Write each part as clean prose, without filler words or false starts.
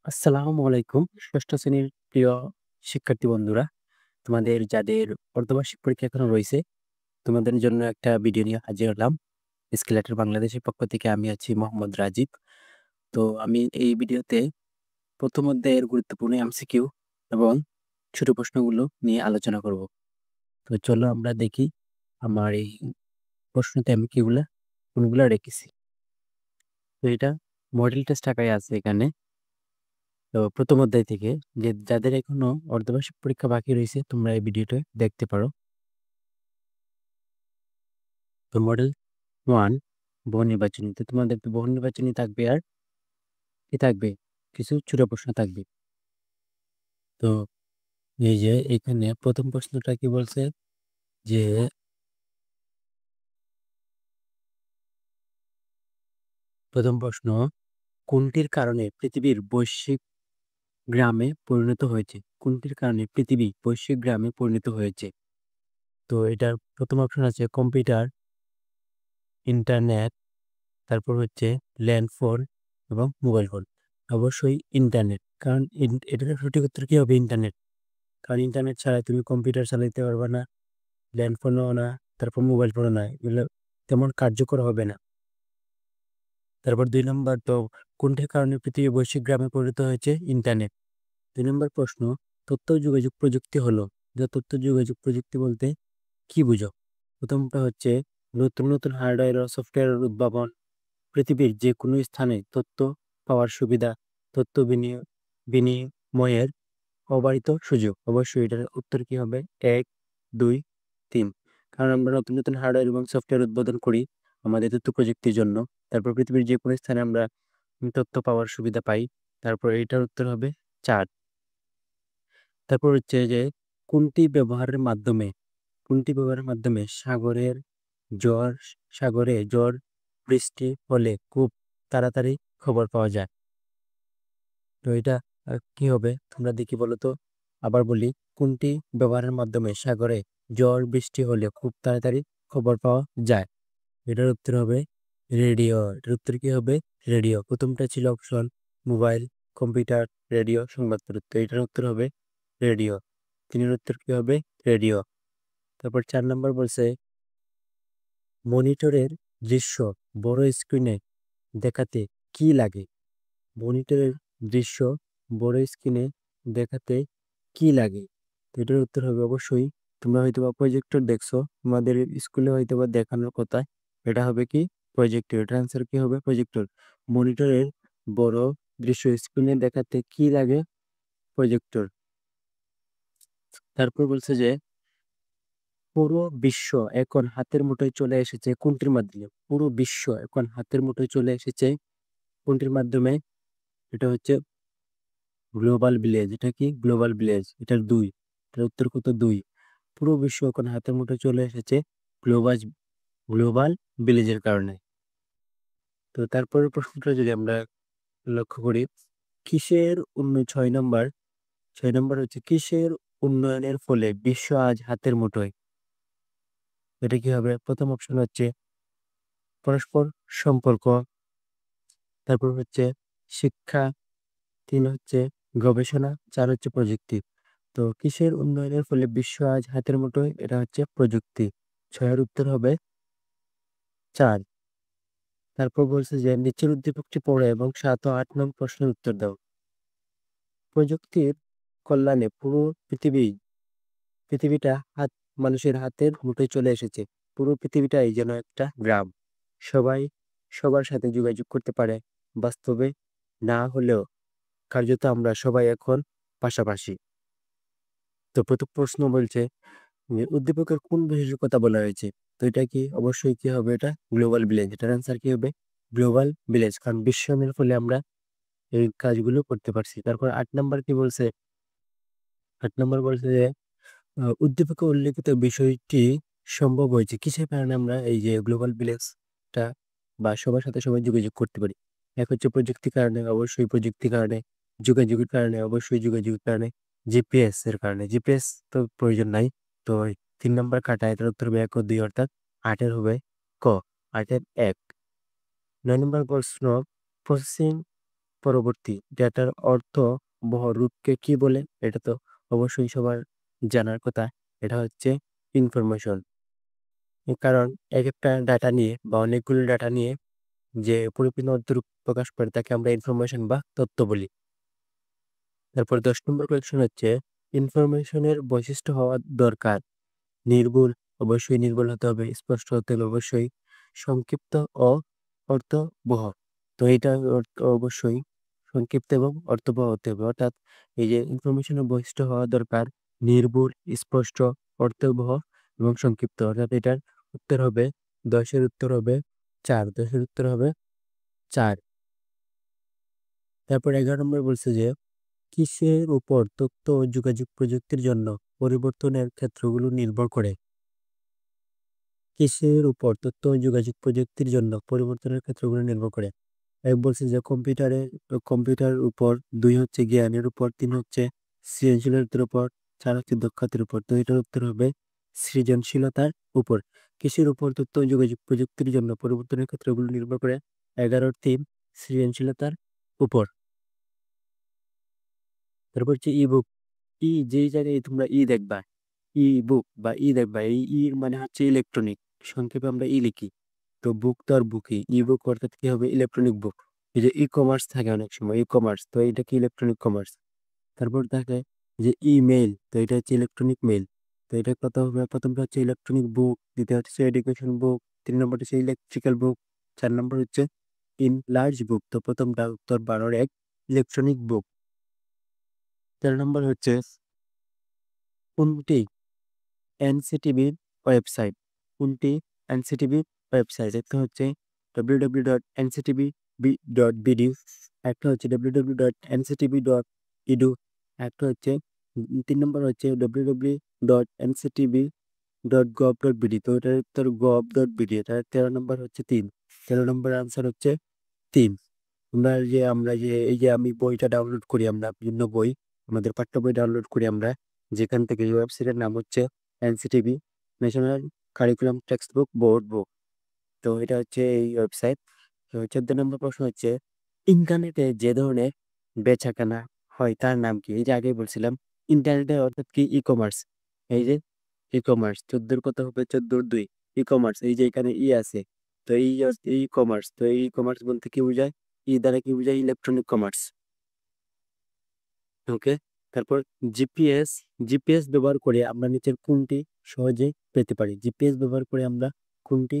আসসালামু আলাইকুম। ষষ্ঠ শ্রেণীর প্রিয় শিক্ষার্থী বন্ধুরা, তোমাদের যাদের অর্ধবার্ষিক পরীক্ষা এখনো রয়েছে, তোমাদের জন্য একটা ভিডিও নিয়ে হাজির হলাম। স্কেলেটর বাংলাদেশের পক্ষ থেকে আমি আছি মোহাম্মদ রাজীব। তো আমি এই ভিডিওতে প্রথম অধ্যায়ের গুরুত্বপূর্ণ এমসিকিউ এবং ছোট প্রশ্নগুলো নিয়ে আলোচনা করব। তো চলো আমরা দেখি আমার এই প্রশ্নতে আমি কোনগুলা রেখেছি। তো এটা মডেল টেস্ট আকারে আছে এখানে। তো প্রথম অধ্যায় থেকে যাদের এখনো অর্ধবার্ষিক পরীক্ষা বাকি রয়েছে, তোমরা এই ভিডিওটা দেখতে পারো। তো মডেল 1 বহু নির্বাচনী। তো তোমাদের বহু নির্বাচনী থাকবে, আর কি থাকবে, কিছু ছোট প্রশ্ন থাকবে। তো এই যে এখানে প্রথম প্রশ্নটা কি বলছে যে প্রথম প্রশ্ন, কোনটির কারণে পৃথিবীর বৈশ্বিক গ্রামে পরিণত হয়েছে? কোনটির কারণে পৃথিবী বৈশ্বিক গ্রামে পরিণত হয়েছে? তো এটার প্রথম অপশন আছে কম্পিউটার, ইন্টারনেট, তারপর হচ্ছে ল্যান্ডফোন এবং মোবাইল ফোন। অবশ্যই ইন্টারনেট, কারণ এটার সঠিক উত্তর কি হবে? ইন্টারনেট। কারণ ইন্টারনেট ছাড়া তুমি কম্পিউটার চালাতে পারবে না, ল্যান্ডফোনও না, তারপর মোবাইল ফোনও না, এগুলো তেমন কার্যকর হবে না। তারপর 2 নম্বর, তো কোনটির কারণে পৃথিবী বৈশ্বিক গ্রামে পরিণত হয়েছে? ইন্টারনেট। 2 নম্বর প্রশ্ন, তথ্য ও যোগাযোগ প্রযুক্তি হলো। যা তথ্য যোগাযোগ প্রযুক্তি বলতে কি বুঝো? প্রথমটা হচ্ছে নতুন নতুন হার্ডওয়্যার ও সফটওয়্যারের উদ্ভাবন, পৃথিবীর যে কোনো স্থানে তথ্য পাওয়ার সুবিধা, তথ্য বিনিময়ের অবারিত সুযোগ। অবশ্যই এটার উত্তর কি হবে? 1, 2, 3। কারণ আমরা নতুন নতুন হার্ডওয়্যার এবং সফটওয়্যার উদ্বোধন করি আমাদের তথ্য প্রযুক্তির জন্য। তারপর পৃথিবীর যে কোনো স্থানে আমরা তথ্য পাওয়ার সুবিধা পাই। তারপর এটার উত্তর হবে 4। তারপর হচ্ছে যে কোনটি ব্যবহারের মাধ্যমে সাগরের জ্বর সাগরে ঝড় বৃষ্টি হলে খুব তাড়াতাড়ি খবর পাওয়া যায়? তো এটা কি হবে তোমরা দেখি বলো তো। আবার বলি, কোনটি ব্যবহারের মাধ্যমে সাগরে ঝড় বৃষ্টি হলে খুব তাড়াতাড়ি খবর পাওয়া যায়? এটার উত্তর হবে রেডিও। এটার উত্তর কি হবে? রেডিও। প্রথমটা ছিল অপশন মোবাইল, কম্পিউটার, রেডিও, সংবাদপত্র। এটার উত্তর হবে রেডিও। তিনের উত্তর কি হবে? রেডিও। তারপর 4 নম্বর বলছে, মনিটরের দৃশ্য বড় স্ক্রিনে দেখাতে কি লাগে? মনিটরের দৃশ্য বড় স্ক্রিনে দেখাতে কি লাগে? তো এটার উত্তর হবে অবশ্যই, তোমরা হয়তোবা প্রজেক্টর দেখছো, তোমাদের স্কুলে হয়তোবা দেখানোর কথা। এটা হবে কি? প্রজেক্টর। এটার আনসার কি হবে? প্রজেক্টর। মনিটরের বড় দৃশ্য স্ক্রিনে দেখাতে কি লাগে? প্রজেক্টর। তারপর বলছে যে পুরো বিশ্ব এখন হাতের মুঠোয় চলে এসেছে কোনটির মাধ্যমে? পুরো বিশ্ব এখন হাতের মুঠোয় চলে এসেছে কোনটির মাধ্যমে? এটা হচ্ছে গ্লোবাল ভিলেজ। এটা কি? Global village. এটার 2। এটার উত্তর কত? 2। পুরো বিশ্ব এখন হাতের মুঠোয় চলে এসেছে গ্লোবাল গ্লোবাল ভিলেজের কারণে। তো তারপরের প্রশ্নটা যদি আমরা লক্ষ্য করি, কিসের উন্নয়ন 6 নম্বর হচ্ছে কিসের উন্নয়নের ফলে বিশ্ব আজ হাতের মুঠোয়? এটা কি হবে? প্রথম অপশন হচ্ছে পরস্পর সম্পর্ক, তারপর হচ্ছে শিক্ষা, 3 হচ্ছে গবেষণা, 4 হচ্ছে প্রযুক্তি। তো কিসের উন্নয়নের ফলে বিশ্ব আজ হাতের মুঠোয়? এটা হচ্ছে প্রযুক্তি। 6 এর উত্তর হবে 4। তারপর বলছে যে নিচের উদ্দীপকটি পড়ে এবং 7 ও 8 নং প্রশ্নের উত্তর দাও। প্রযুক্তির কল্যাণে পুরো পৃথিবীটা মানুষের হাতের মুঠোয় চলে এসেছে। পুরো পৃথিবীটাই যেন একটা গ্রাম। সবাই সবার সাথে যোগাযোগ করতে পারে। বাস্তবে না হলেও কার্যত আমরা সবাই এখন পাশাপাশি। তো প্রথম প্রশ্ন বলছে যে উদ্দীপকের কোন বিশেষের কথা বলা হয়েছে? তো এটা কি? অবশ্যই কি হবে? এটা গ্লোবাল ভিলেজ। এটার অ্যান্সার কি হবে? Global village. কারণ বিশ্বায়নের ফলে আমরা এই কাজগুলো করতে পারছি। তারপর 8 নাম্বার কি বলছে? 8 নাম্বার বলছে যে উদ্দীপকে উল্লেখিত বিষয়টি সম্ভব হয়েছে কিসের কারণে আমরা এই যে গ্লোবাল ভিলেজটা বা সবার সাথে সবাই যোগাযোগ করতে পারি? এক হচ্ছে প্রযুক্তির কারণে, অবশ্যই প্রযুক্তির কারণে। যোগাযোগের কারণে, অবশ্যই যোগাযোগের কারণে। জিপিএস এর কারণে। জিপিএস তো প্রয়োজন নাই। তো 3 নাম্বার কাটা। এটার উত্তর হবে 1 ও 2, অর্থাৎ 8 এর হবে ক। 8 এর 1। 9 নম্বর প্রশ্ন, প্রসেসিং পরবর্তী ডেটার অর্থ বহ রূপকে কি বলে? এটা তো অবশ্যই সবার জানার কথা। এটা হচ্ছে ইনফরমেশন। কারণ এক একটা ডাটা নিয়ে বা অনেকগুলো ডাটা নিয়ে যে পরিপূর্ণ অর্থরূপ প্রকাশ করে তাকে আমরা ইনফরমেশন বা তথ্য বলি। তারপর 10 নম্বর কোয়েশ্চন হচ্ছে ইনফরমেশনের বৈশিষ্ট্য হওয়া দরকার। নির্ভুল, অবশ্যই নির্ভুল হতে হবে, স্পষ্ট হতে হবে অবশ্যই, সংক্ষিপ্ত ও অর্থবহ। তো এটা অবশ্যই সংক্ষিপ্ত এবং অর্থবহ হতে হবে। অর্থাৎ এই যে ইনফরমেশনের বৈশিষ্ট্য হওয়া দরকার নির্ভুল, স্পষ্ট, অর্থবহ এবং সংক্ষিপ্ত। অর্থাৎ এটার উত্তর হবে 10-এর উত্তর হবে 4, 10-এর উত্তর হবে 4। তারপর 11 নম্বর বলছে যে কিসের উপর তথ্য ও যোগাযোগ প্রযুক্তির জন্য পরিবর্তনের ক্ষেত্রগুলো নির্ভর করে? কিসের উপর তথ্য ও যোগাযোগ প্রযুক্তির জন্য পরিবর্তনের ক্ষেত্রগুলো নির্ভর করে? এক বলছে যে কম্পিউটার উপর, 2 হচ্ছে জ্ঞানের উপর, 3 হচ্ছে সৃজনশীলতার উপর, 4 হচ্ছে দক্ষতার উপর। তো এটার উত্তর হবে সৃজনশীলতার উপর। কিসের উপর তথ্য ও যোগাযোগ প্রযুক্তির জন্য পরিবর্তনের ক্ষেত্রগুলো নির্ভর করে? 11-3 সৃজনশীলতার উপর। তারপর হচ্ছে ইবুক। যেই জায়গায় তোমরা দেখবা, ই বুক বা দেখবা, এই মানে হচ্ছে ইলেকট্রনিক, সংক্ষেপে আমরা লিখি। তো বুক তো আর বুকই, ই বুক অর্থাৎ কি হবে? ইলেকট্রনিক বুক। এই যে ই কমার্স থাকে অনেক সময়, ই কমার্স, তো এটা কি? Electronic commerce. তারপর থাকে যে ইমেইল, তো এটা হচ্ছে ইলেকট্রনিক মেইল। তো এটা কত হবে? প্রথমটা হচ্ছে ইলেকট্রনিক বুক, দ্বিতীয় হচ্ছে এডুকেশন বুক, 3 নম্বর হচ্ছে ইলেকট্রিক্যাল বুক, 4 নম্বর হচ্ছে ইন লার্জ বুক। তো প্রথমটা উত্তর 12-1 ইলেকট্রনিক বুক। 13 নম্বর হচ্ছে কোনটি এনসিটিভির ওয়েবসাইট? কোনটি এনসিটিভির ওয়েবসাইট? একটা হচ্ছে www.nctv.bd, একটা হচ্ছে www.nctv.edu, একটা হচ্ছে 3 নম্বর হচ্ছে www.nctv.gov.bd। তো এটার উত্তর gov.bd। এটা 13 নম্বর হচ্ছে 3, 13 নম্বর আনসার হচ্ছে 3। আমরা যে এই যে আমি বইটা ডাউনলোড করি, আমরা বিভিন্ন বই, আমাদের পাঠ্য বই ডাউনলোড করি আমরা, যেখান থেকে ওয়েবসাইটের নাম হচ্ছে NCTB, national curriculum text book board book. তো এটা হচ্ছে এই ওয়েবসাইট। তো 14 নম্বর প্রশ্ন হচ্ছে ইন্টারনেটে যে ধরনের বেচাকেনা হয় তার নাম কি? এই যে আগে বলছিলাম ইন্টারনেটে অর্থাৎ কি? E commerce. এই যে ই কমার্স, 14 কত হবে? 14-2 ই কমার্স। এই যে এখানে আছে, তো ই কমার্স। তো এই কমার্স বলতে কি বোঝায়? দ্বারা কি বোঝায়? Electronic commerce. ওকে। তারপর জিপিএস, জিপিএস ব্যবহার করে আমরা নিচের কোনটি সহজে পেতে পারি? জিপিএস ব্যবহার করে আমরা কোনটি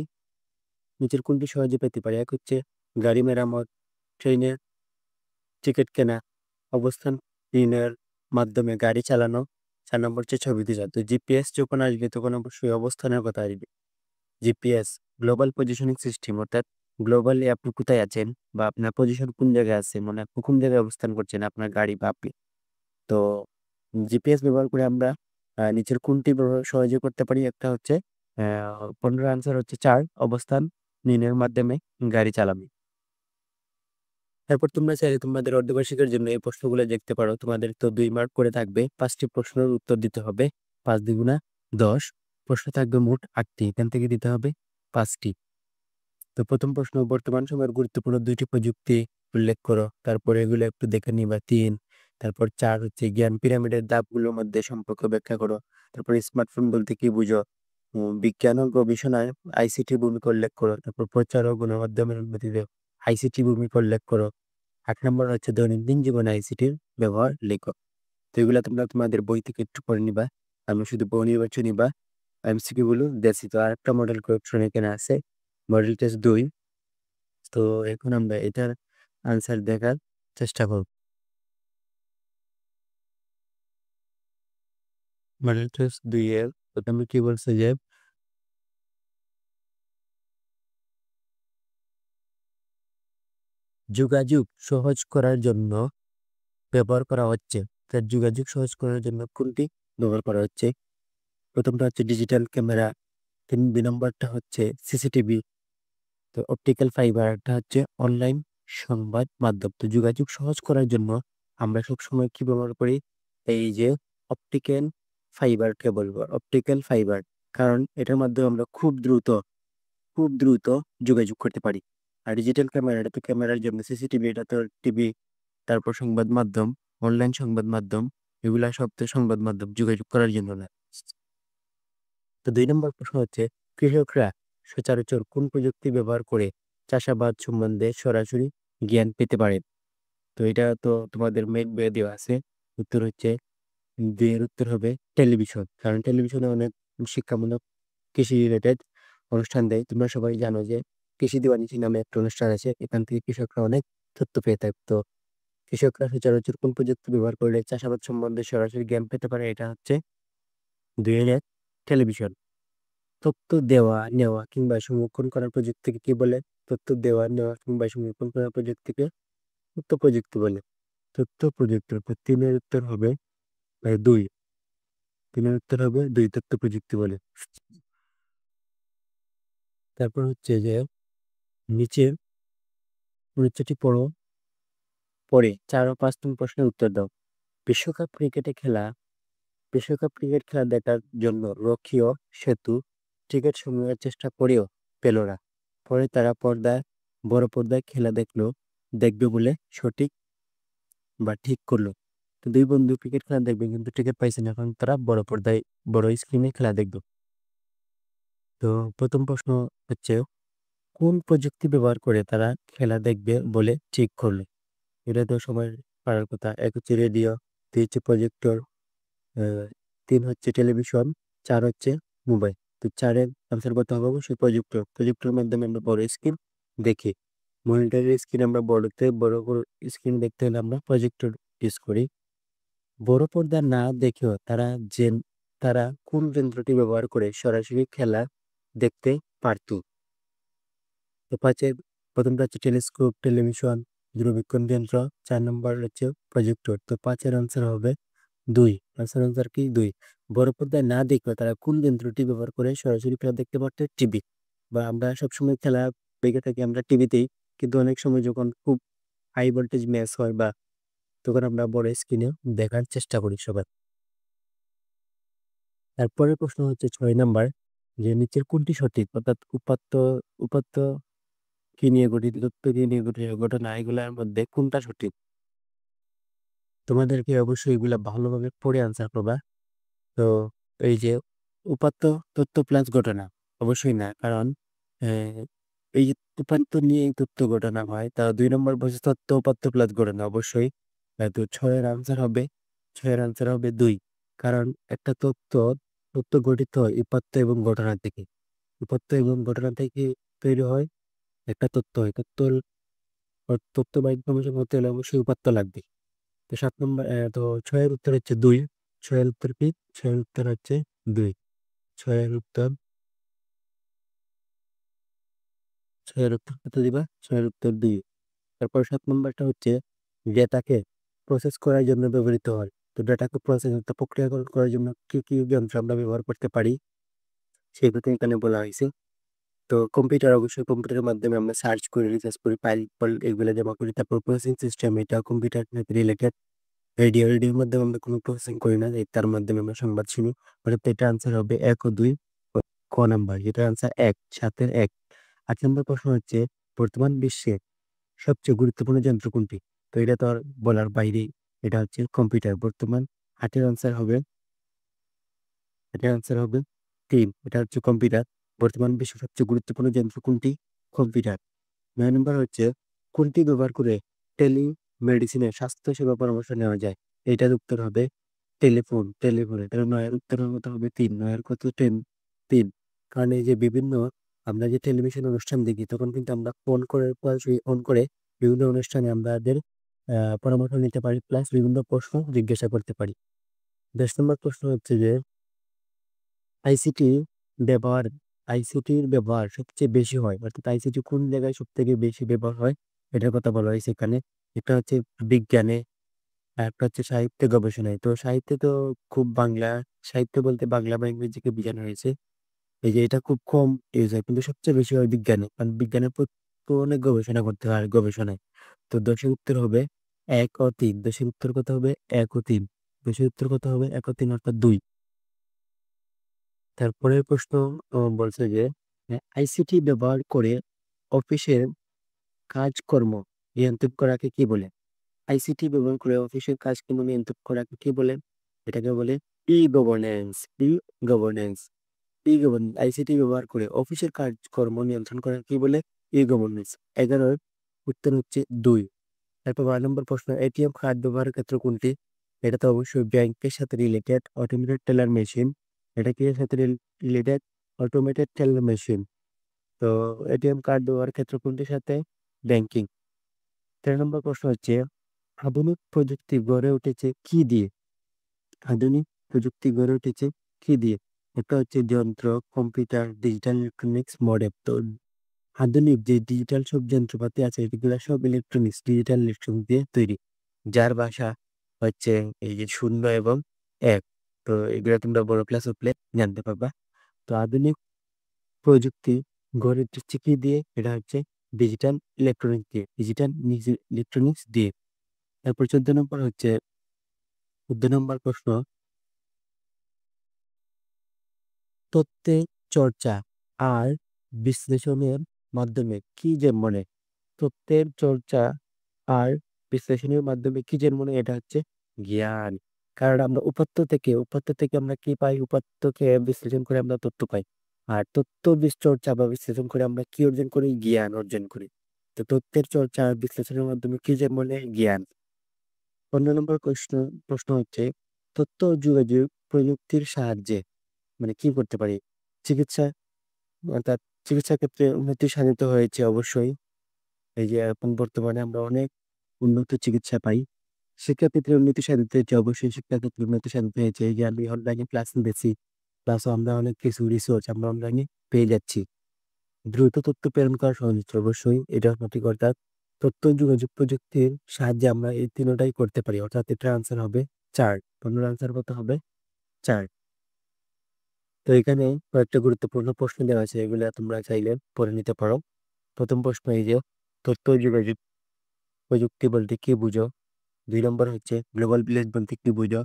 নিচের কোনটি সহজে পেতে পারি? এক হচ্ছে গাড়ি মেরামত, ট্রেনের টিকিট কেনা, অবস্থান নির্ণয়ের মাধ্যমে গাড়ি চালানো, 4 নম্বর হচ্ছে ছবি তোলা। তো জিপিএস যখন আসবে তখন অবশ্যই অবস্থানের কথা আসবে। জিপিএস গ্লোবাল পজিশনিং সিস্টেম, অর্থাৎ গ্লোবালি আপনি কোথায় আছেন বা আপনার পজিশন কোন জায়গায় আছে, মানে আপনি কোন জায়গায় অবস্থান করছেন আপনার গাড়ি বা আপনি। তো জিপিএস ব্যবহার করে আমরা নিচের কোনটি ব্যবহার সহজে করতে পারি? একটা হচ্ছে 15 আনসার হচ্ছে 4 অবস্থান নির্ণয়ের মাধ্যমে গাড়ি চালানো। তারপর তোমরা চাইলে তোমাদের অর্ধবার্ষিকের জন্য এই প্রশ্নগুলো দেখতে পারো। তোমাদের তো 2 মার্ক করে থাকবে, 5টি প্রশ্নের উত্তর দিতে হবে। 5 দ্বিগুণা 10, প্রশ্ন থাকবে মোট 8টি, এখান থেকে দিতে হবে 5টি। তো প্রথম প্রশ্ন, বর্তমান সময়ের গুরুত্বপূর্ণ 2টি প্রযুক্তি উল্লেখ করো। তারপরে এগুলো একটু দেখে নিবা 3। তারপর 4 হচ্ছে জ্ঞান পিরামিডের ধাপগুলোর মধ্যে সম্পর্ক ব্যাখ্যা করো। তারপর স্মার্টফোন বলতে কি বুঝো? বিজ্ঞান ও গবেষণায় আইসিটি ভূমিকা উল্লেখ করো। তারপর প্রচার ও গণমাধ্যমের উন্নতিতে আইসিটি ভূমিকা উল্লেখ করো। 8 নম্বর হচ্ছে দৈনন্দিন জীবনে আইসিটির ব্যবহার লেখো। তো এগুলা তোমরা তোমাদের বই থেকে একটু পড়ে নিবা। আমি শুধু বই নির্বাচন নিবা, এমসিকিউ গুলো দেখছি। তো আরেকটা মডেল কোয়েশ্চন এখানে আছে, মডেল টেস্ট 2। তো এখন আমরা এটার আনসার দেখার চেষ্টা করব। মডেল টেস্ট 2 এর প্রথমে কি বলছে যে যোগাযোগ সহজ করার জন্য ব্যবহার করা হচ্ছে। তার যোগাযোগ সহজ করার জন্য কোনটি ব্যবহার করা হচ্ছে? প্রথমটা হচ্ছে ডিজিটাল ক্যামেরা, 2 নম্বরটা হচ্ছে সিসিটিভি, তো অপটিক্যাল ফাইবার, একটা হচ্ছে অনলাইন সংবাদ মাধ্যম। তো যোগাযোগ সহজ করার জন্য আমরা সবসময় কি ব্যবহার করি? এই যে অপটিক্যাল ফাইবারকে বলবো, অপটিক্যাল ফাইবার। কারণ এটার মাধ্যমে আমরা খুব দ্রুত যোগাযোগ করতে পারি। আর ডিজিটাল ক্যামেরা, এটা তো ক্যামেরার জন্য, সিসিটিভি এটা তো টিভি তারপর সংবাদ মাধ্যম, অনলাইন সংবাদ মাধ্যম, এগুলা সব তো সংবাদ মাধ্যম যোগাযোগ করার জন্য না। তো 2 নম্বর প্রশ্ন হচ্ছে, কৃষকরা সচরাচর কোন প্রযুক্তি ব্যবহার করে চাষাবাদ সম্বন্ধে সরাসরি জ্ঞান পেতে পারেন? তো এটা তো তোমাদের মেইন বইয়ে দেওয়া আছে। উত্তর হচ্ছে, দুইয়ের উত্তর হবে টেলিভিশন, কারণ টেলিভিশনে অনেক শিক্ষামূলক কৃষি রিলেটেড অনুষ্ঠান দেয়। তোমরা সবাই জানো যে কৃষি দিওয়ানিশি নামে একটা অনুষ্ঠান আছে, এখান থেকে কৃষকরা অনেক তথ্য পেয়ে থাকে। তো কৃষকরা সচরাচর কোন প্রযুক্তি ব্যবহার করলে চাষাবাদ সম্বন্ধে সরাসরি জ্ঞান পেতে পারে? এটা হচ্ছে 2-এর টেলিভিশন। তথ্য দেওয়া নেওয়া কিংবা সংরক্ষণ করার প্রযুক্তিকে কি বলে? তথ্য দেওয়া নেওয়া কিংবা সংরক্ষণ করার প্রযুক্তিকে তথ্য প্রযুক্তি বলে। তথ্য প্রযুক্তি। অর্থাৎ 3-এর উত্তর হবে 2। 3-এর উত্তর হবে 2, তথ্য প্রযুক্তি বলে। তারপর হচ্ছে যে নিচে পরীক্ষাটি পড়ো, পরে 4 ও 5 নং প্রশ্নের উত্তর দাও। বিশ্বকাপ ক্রিকেট খেলা দেখার জন্য রক্ষীয় সেতু টিকিট সংগ্রহের চেষ্টা করেও পেল না। পরে তারা বড় পর্দায় খেলা দেখবে বলে ঠিক করলো। তো 2 বন্ধু ক্রিকেট খেলা দেখবে, কিন্তু টিকিট পাইছে না, কারণ তারা বড় স্ক্রিনে খেলা দেখবে। তো প্রথম প্রশ্ন হচ্ছে, কোন প্রযুক্তি ব্যবহার করে তারা খেলা দেখবে বলে ঠিক করলো? এটা তো সবার পারার কথা। 1 হচ্ছে রেডিও, 2 হচ্ছে প্রজেক্টর, 3 হচ্ছে টেলিভিশন, 4 হচ্ছে মোবাইল। তো 4-এর আনসার করতে হবে অবশ্যই প্রজেক্টরের মাধ্যমে আমরা বড় স্ক্রিন দেখি। মনিটরের স্ক্রিন আমরা বড় স্ক্রিন দেখতে হলে আমরা প্রজেক্টর ইউজ করি। বড় পর্দা না দেখেও তারা কোন যন্ত্রটি ব্যবহার করে সরাসরি খেলা দেখতে পারত? তো প্রথমটা হচ্ছে টেলিস্কোপ, টেলিভিশন, দূরবীক্ষণ যন্ত্র, 4 নম্বর হচ্ছে প্রজেক্টর। তো 5-এর আনসার হবে 2। আনসার কি 2? বড় পর্দায় না দেখলে তারা কোন যন্ত্রটি ব্যবহার করে সরাসরি খেলা দেখতে পারত? টিভি। বা আমরা সবসময় খেলা দেখে থাকি আমরা টিভিতেই, কিন্তু অনেক সময় যখন খুব হাই ভোল্টেজ ম্যাচ হয় বা তখন আমরা বড় স্ক্রিনে দেখার চেষ্টা করি সবাই। তারপরের প্রশ্ন হচ্ছে 6 নাম্বার, যে নিচের কোনটি সঠিক? অর্থাৎ উপাত্ত কি নিয়ে গঠিত, তথ্য কি নিয়ে গঠিত, ঘটনা, এগুলার মধ্যে কোনটা সঠিক? তোমাদেরকে অবশ্যই এগুলা ভালোভাবে পড়ে আনসার করবা। তো এই যে উপাত্ত, তথ্য প্লাস ঘটনা, অবশ্যই না, কারণ এই যে উপাত্ত নিয়ে তথ্য ঘটনা হয়, তা 2 নম্বর বলছে তথ্য উপাত্ত প্লাস ঘটনা, অবশ্যই। তো 6-এর আনসার হবে 2, কারণ একটা তথ্য গঠিত হয় উপাত্ত এবং ঘটনা থেকে। উপাত্ত এবং ঘটনা থেকে তৈরি হয় একটা তথ্য হয়। তথ্য বা ইনফরমেশন হতে হলে অবশ্যই উপাত্ত লাগবে। তো 7 নম্বর, তো 6-এর উত্তর হচ্ছে 2। 6-এর উত্তর কি? 6-এর উত্তর হচ্ছে 2। 6-এর উত্তর 6-এর উত্তর কত দিবা? 6-এর উত্তর 2। তারপর 7 নম্বরটা হচ্ছে, ডেটাকে প্রসেস করার জন্য ব্যবহৃত হয়। তো ডেটাকে প্রক্রিয়াকরণ করার জন্য কি কি যন্ত্র আমরা ব্যবহার করতে পারি, সেই কথা এখানে বলা হয়েছে। তো কম্পিউটার, অবশ্যই কম্পিউটারের মাধ্যমে আমরা সার্চ করি, রিসার্চ করি, ফাইল এগুলো জমা করি। তারপর প্রসেসিং সিস্টেম, এটা কম্পিউটার রিলেটেড। রেডিওর মাধ্যমে আমরা কোনো প্রসেসিং করি না, তার মাধ্যমে আমরা সংবাদ শুনি। অর্থাৎ এটা আনসার হবে 1 ও 2, ক নাম্বার, যেটা আনসার 1, 7-এর 1। 8 নম্বর প্রশ্ন হচ্ছে, বর্তমান বিশ্বে সবচেয়ে গুরুত্বপূর্ণ যন্ত্র কোনটি? তো এটা তো আর বলার বাইরেই, এটা হচ্ছে কম্পিউটার। বর্তমান 8-এর আনসার হবে, এটার আনসার হবে 3, এটা হচ্ছে কম্পিউটার। বর্তমান বিশ্বের সবচেয়ে গুরুত্বপূর্ণ যন্ত্র কোনটি? কম্পিউটার। 9 নম্বর হচ্ছে, কোনটি ব্যবহার করে টেলিমেডিসিনে স্বাস্থ্য সেবা পরামর্শ নেওয়া যায়? এটার উত্তর হবে টেলিফোনে। তাহলে 9-এর উত্তরের মতো হবে 3। 9-এর কত? 3। কারণ এই যে আমরা যে টেলিভিশন অনুষ্ঠান দেখি, তখন কিন্তু আমরা ফোন করে অন করে বিভিন্ন অনুষ্ঠানে আমাদের পরামর্শ নিতে পারি, প্লাস বিভিন্ন প্রশ্ন জিজ্ঞাসা করতে পারি। 10 নম্বর প্রশ্ন হচ্ছে যে, আইসিটি ব্যবহার আইসিটির ব্যবহার সবচেয়ে বেশি হয়, অর্থাৎ আইসিটি কোন জায়গায় সব থেকে বেশি ব্যবহার হয়, এটার কথা বলা হয়েছে এখানে। একটা হচ্ছে বিজ্ঞানে, আর একটা হচ্ছে সাহিত্যে, গবেষণায়। তো সাহিত্যে তো খুব সাহিত্য বলতে বাংলা বা ইংরেজিকে বোঝানো হয়েছে। এই যে এটা খুব কম ইউজ হয়, কিন্তু সবচেয়ে বেশি হয় বিজ্ঞানে, কারণ বিজ্ঞানের তো অনেক গবেষণা করতে হয় গবেষণায়। তো 10-এর উত্তর হবে 1 ও 3। 10-এর উত্তর কত হবে? 1 ও 3। 10-এর উত্তর কত হবে? 1 ও 3, অর্থাৎ 2। তারপরের প্রশ্ন বলছে যে, আইসিটি ব্যবহার করে অফিসের কাজকর্ম নিয়ন্ত্রণ করাকে কি বলে? আইসিটি ব্যবহার করে অফিসের কাজকে নিয়ন্ত্রণ করাকে কি বলে? এটাকে বলে ই গভর্নেন্স। আইসিটি ব্যবহার করে অফিসের কাজকর্ম নিয়ন্ত্রণ করা কি বলে? ই গভর্নেন্স। 11 উত্তর হচ্ছে 2। তারপর 12 নম্বর প্রশ্ন, এটিএম কার্ড ব্যবহারের ক্ষেত্র কোনটি? এটা তো অবশ্যই ব্যাংকের সাথে রিলেটেড। অটোমেটেড টেলার মেশিন, এটা কি এর সাথে রিলেটেড? Automated teller machine. তো এটিএম কার্ড ব্যবহারের ক্ষেত্র কোনটির সাথে? ব্যাংকিং। 13 নম্বর প্রশ্ন হচ্ছে, আধুনিক প্রযুক্তি গড়ে উঠেছে কি দিয়ে? আধুনিক প্রযুক্তি গড়ে উঠেছে কি দিয়ে? একটা হচ্ছে যন্ত্র, কম্পিউটার, ডিজিটাল ইলেকট্রনিক্স, মডেম। তো আধুনিক যে ডিজিটাল সব যন্ত্রপাতি আছে এগুলো সব ডিজিটাল ইলেকট্রনিক্স দিয়ে তৈরি, যার ভাষা হচ্ছে এই যে 0 এবং 1। তো এগুলো তোমরা বড় ক্লাস উঠলে জানতে পারবা। তো আধুনিক প্রযুক্তি গড়ে উঠেছে কি দিয়ে? এটা হচ্ছে ডিজিটাল ইলেকট্রনিক্স দিয়ে। তারপর 14 নম্বর প্রশ্ন, তথ্যের চর্চা আর বিশ্লেষণের মাধ্যমে কি যে মনে? তথ্যের চর্চা আর বিশ্লেষণের মাধ্যমে কি যে মনে? এটা হচ্ছে জ্ঞান। কারণ আমরা উপাত্ত থেকে আমরা কি পাই? উপাত্তকে বিশ্লেষণ করে আমরা তথ্য পাই। আর তথ্য চর্চা বা বিশ্লেষণ করে আমরা কি অর্জন করি? জ্ঞান অর্জন করি। তো তথ্যের চর্চা আর বিশ্লেষণের মাধ্যমে কি যে মনে? জ্ঞান। 15 নম্বর প্রশ্ন হচ্ছে, তথ্য ও যোগাযোগ প্রযুক্তির সাহায্যে মানে কি করতে পারি? চিকিৎসা, অর্থাৎ চিকিৎসা ক্ষেত্রে উন্নতি সাধিত হয়েছে অবশ্যই। এই যে এখন বর্তমানে আমরা অনেক উন্নত চিকিৎসা পাই। শিক্ষাক্ষেত্রে উন্নতি সাধিত হয়েছে অবশ্যই, শিক্ষাক্ষেত্রে উন্নতি সাধিত হয়েছে। এই যে আমি অনলাইনে ক্লাস নিতেছি, প্লাস আমরা অনেক কিছু রিসোর্স আমরা অনলাইনে পেয়ে যাচ্ছি। দ্রুত তথ্য প্রেরণ করা সহজ হচ্ছে অবশ্যই, এটা সঠিক। অর্থাৎ তথ্য ও যোগাযোগ প্রযুক্তির সাহায্যে আমরা এই তিনটাই করতে পারি। অর্থাৎ এটার আনসার হবে 4। 15 আনসার কত হবে? 4। তো এখানে কয়েকটা গুরুত্বপূর্ণ প্রশ্ন দেওয়া আছে, এগুলো তোমরা চাইলে পড়ে নিতে পারো। প্রথম প্রশ্ন, এই যে তথ্য ও যোগাযোগ প্রযুক্তি বলতে কি বুঝো? 2 নম্বর হচ্ছে গ্লোবাল ভিলেজ বলতে কি বুঝো?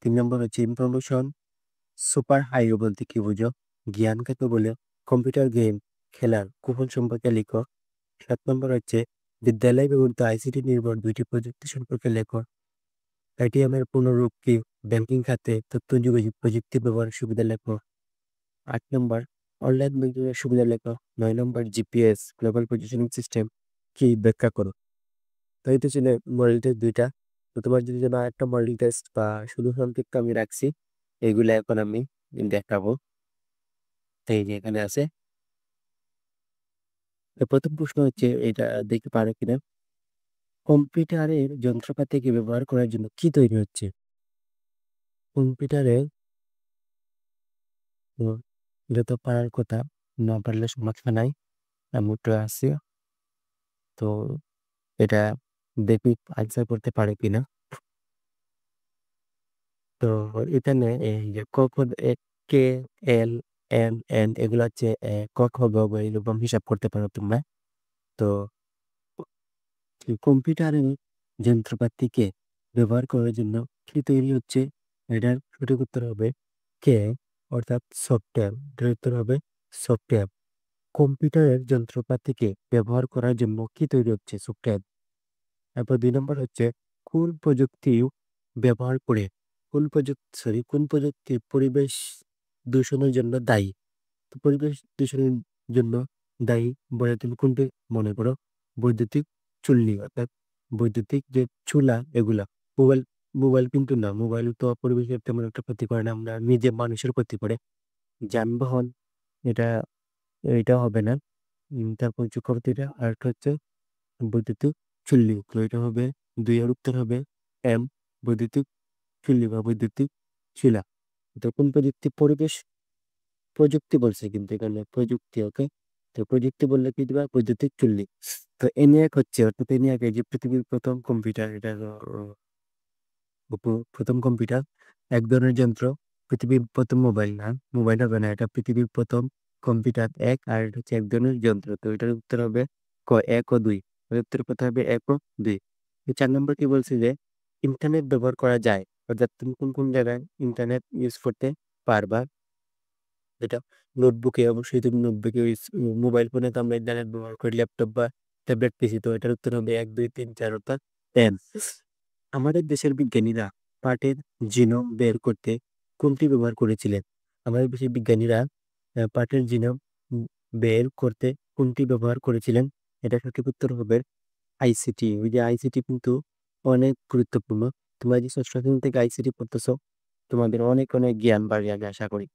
3 নম্বর হচ্ছে ইনফরমেশন সুপার হাইওয়ে বলতে কি বুঝো? জ্ঞান কাকে বলে? কম্পিউটার গেম খেলার কুফল সম্পর্কে লিখো। 7 নম্বর হচ্ছে বিদ্যালয় ব্যবহৃত আইসিটি নির্ভর 2টি প্রযুক্তি সম্পর্কে লেখো। এটিএম এর পুনরূপ কি? ব্যাংকিং খাতে তথ্য যোগাযোগ প্রযুক্তি ব্যবহারের সুবিধা লেখো। 8 নম্বর অনলাইন ব্যাংকিং এর সুবিধা লেখো। 9 নম্বর জিপিএস গ্লোবাল পজিশনিং সিস্টেম কি? ব্যাখ্যা করো। তো এই তো ছিল মডেল টেস্ট 2টা। তো তোমার যদি যেন একটা মডেল টেস্ট বা শুধু সংক্ষিপ্ত আমি রাখছি, এগুলা এখন আমি দেখাবো। তো এই যে এখানে আছে। তো প্রথম প্রশ্ন হচ্ছে, এটা দেখতে পারো কিনা, কম্পিউটারের যন্ত্রপাতিকে ব্যবহার করার জন্য কি তৈরি হচ্ছে? কম্পিউটারে তো এটা তো পারার কথা, না পারলে সমস্যা নাই, আমি তো আছি। তো এটা দেখি আনসার করতে পারে কিনা। তো এখানে এই যে ক খ কে এল এম এন এগুলো হচ্ছে ক খ গ ঘ এরকম হিসাব করতে পারো তোমরা। তো কম্পিউটারের যন্ত্রপাতিকে ব্যবহার করার জন্য কি তৈরি হচ্ছে? এটার সঠিক উত্তর হবে কে, অর্থাৎ সফটওয়্যার। এটার উত্তর হবে সফটওয়্যার। কম্পিউটারের যন্ত্রপাতিকে ব্যবহার করার জন্য কি তৈরি হচ্ছে? সফটওয়্যার। তারপর 2 নম্বর হচ্ছে, কোন প্রযুক্তি ব্যবহার করে কোন প্রযুক্তি পরিবেশ দূষণের জন্য দায়ী? তো পরিবেশ দূষণের জন্য দায়ী বলে তুমি কোনটি মনে করো? বৈদ্যুতিক চুল্লি, অর্থাৎ বৈদ্যুতিক যে চুলা এগুলা। মোবাইল মোবাইল কিন্তু না, মোবাইল তো পরিবেশের তেমন একটা ক্ষতি করে না, আমরা নিজে মানুষের ক্ষতি করে। যানবাহন, এটা এটা হবে না। তারপর হচ্ছে কর্তীটা, আর একটা হচ্ছে বৈদ্যুতিক চুল্লি। তো এটা হবে 2 এর উত্তর হবে এম, বৈদ্যুতিক চুল্লি বা বৈদ্যুতিক চুলা। তো কোন প্রযুক্তি? পরিবেশ প্রযুক্তি বলছে কিন্তু এখানে প্রযুক্তি, ওকে। তো প্রযুক্তি বললে কি দিবা? বৈদ্যুতিক চুল্লি। তো ENIAC হচ্ছে, অর্থাৎ ENIAC এই যে পৃথিবীর প্রথম কম্পিউটার, এটা প্রথম কম্পিউটার, এক ধরনের যন্ত্র। পৃথিবীর প্রথম মোবাইল না, মোবাইল হবে না, এটা পৃথিবীর প্রথম কম্পিউটার এক, আর এটা হচ্ছে এক ধরনের যন্ত্র। তো এটার উত্তর হবে ক 1 ও 2। এর উত্তর কথা হবে 1 ও 2। 4 নম্বর কি বলছে যে ইন্টারনেট ব্যবহার করা যায়, অর্থাৎ তুমি কোন কোন জায়গায় ইন্টারনেট ইউজ করতে পারবা? এটা নোটবুকে, অবশ্যই তুমি নোটবুকে, মোবাইল ফোনে তো আমরা ইন্টারনেট ব্যবহার করি, ল্যাপটপ বা ট্যাবলেট পিসি। তো এটার উত্তর হবে 1 2 3 4, অর্থাৎ এন। আমাদের দেশের বিজ্ঞানীরা পাটের জিনোম বের করতে কোনটি ব্যবহার করেছিলেন? আমাদের দেশের বিজ্ঞানীরা পাটের জিনোম বের করতে কোনটি ব্যবহার করেছিলেন? এটা সঠিক উত্তর হবে আইসিটি। ওই যে আইসিটি কিন্তু অনেক গুরুত্বপূর্ণ। তোমরা যে ষষ্ঠ শ্রেণী থেকে আইসিটি পড়তেছো, তোমাদের অনেক অনেক জ্ঞান বাড়বে আমি আশা করি।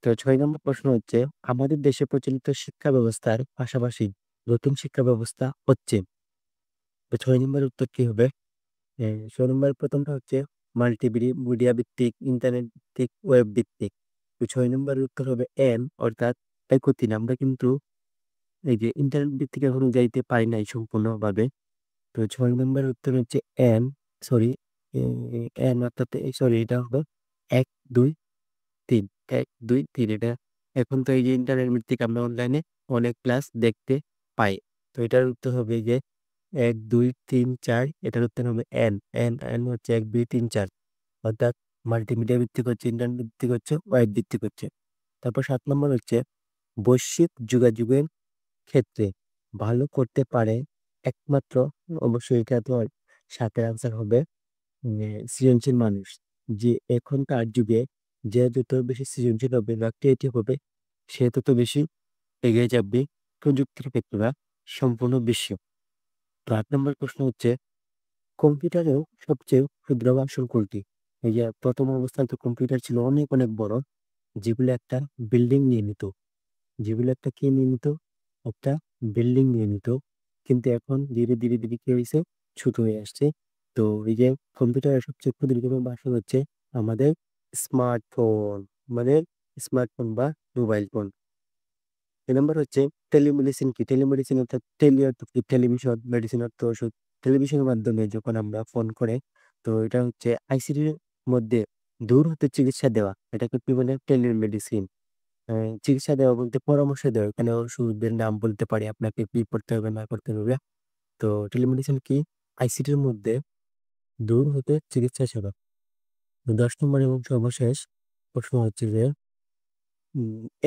তো 6 নম্বর প্রশ্ন হচ্ছে, আমাদের দেশে প্রচলিত শিক্ষা ব্যবস্থার পাশাপাশি নতুন শিক্ষা ব্যবস্থা হচ্ছে। তো 6 নম্বরের উত্তর কি হবে? 6 নম্বর প্রথমটা হচ্ছে মিডিয়া ভিত্তিক, ইন্টারনেট ভিত্তিক, ওয়েব ভিত্তিক। তো 6 নম্বরের উত্তর হবে এন, অর্থাৎ একই দিন। আমরা কিন্তু এই যে ইন্টারনেট ভিত্তিক এখনো যাইতে পারি নাই সম্পূর্ণভাবে। তো 6 নম্বরের উত্তর হচ্ছে এন, সরি, এন অর্থাৎ সরি, এটা হবে 1 2 3, 1 2 3। এটা এখন তো এই যে ইন্টারনেট ভিত্তিক আমরা অনলাইনে অনেক ক্লাস দেখতে পাই। তো এটার উত্তর হবে যে 1 2 3 4। এটার উত্তর হবে এন। এন এন হচ্ছে 1 2 3 4, অর্থাৎ মাল্টিমিডিয়া ভিত্তিক হচ্ছে, ইন্টারনেট ভিত্তিক হচ্ছে, ওয়েব ভিত্তিক হচ্ছে। তারপর 7 নম্বর হচ্ছে, বৈশ্বিক যোগাযোগের ক্ষেত্রে ভালো করতে পারে একমাত্র, অবশ্যই এটা তো সাথে আনসার হবে সৃজনশীল মানুষ। যে এখনকার যুগে যে যত বেশি সৃজনশীল হবে বা ক্রিয়েটিভ হবে, সে তত বেশি এগিয়ে যাবে প্রযুক্তির ক্ষেত্রে বা সম্পূর্ণ বিশ্ব। তো 8 নম্বর প্রশ্ন হচ্ছে, কম্পিউটারেও সবচেয়ে ক্ষুদ্র আসল কোনটি? এই যে প্রথম অবস্থায় তো কম্পিউটার ছিল অনেক অনেক বড়, যেগুলো একটা বিল্ডিং নিয়ে নিত, যেগুলো একটা কি নিয়ে নিত, একটা বিল্ডিং নিয়ে নিত। কিন্তু এখন ধীরে ধীরে ধীরে কি হয়েছে, ছোট হয়ে আসছে। তো এই যে কম্পিউটারের সবচেয়ে ক্ষুদ্রতম ভাষা হচ্ছে আমাদের স্মার্টফোন, মানে স্মার্টফোন বা মোবাইল ফোন। 2 নম্বর হচ্ছে, টেলিমেডিসিন কি? টেলিমেডিসিন অর্থাৎ টেলি অর্থ কি? টেলিভিশন, মেডিসিন অর্থ ওষুধ। টেলিভিশনের মাধ্যমে যখন আমরা ফোন করে, তো এটা হচ্ছে আইসিটির মধ্যে দূর হতে চিকিৎসা দেওয়া, এটাকে কি বলে? টেলিমেডিসিন। চিকিৎসা দেওয়া বলতে পরামর্শ দেওয়া, এখানে ওষুধের নাম বলতে পারি আপনাকে, কি করতে হবে না করতে হবে। তো টেলিমেডিসিন কি? আইসিটির মধ্যে দূর হতে চিকিৎসা সেবা। 10 নম্বর এবং সর্বশেষ প্রশ্ন হচ্ছে যে,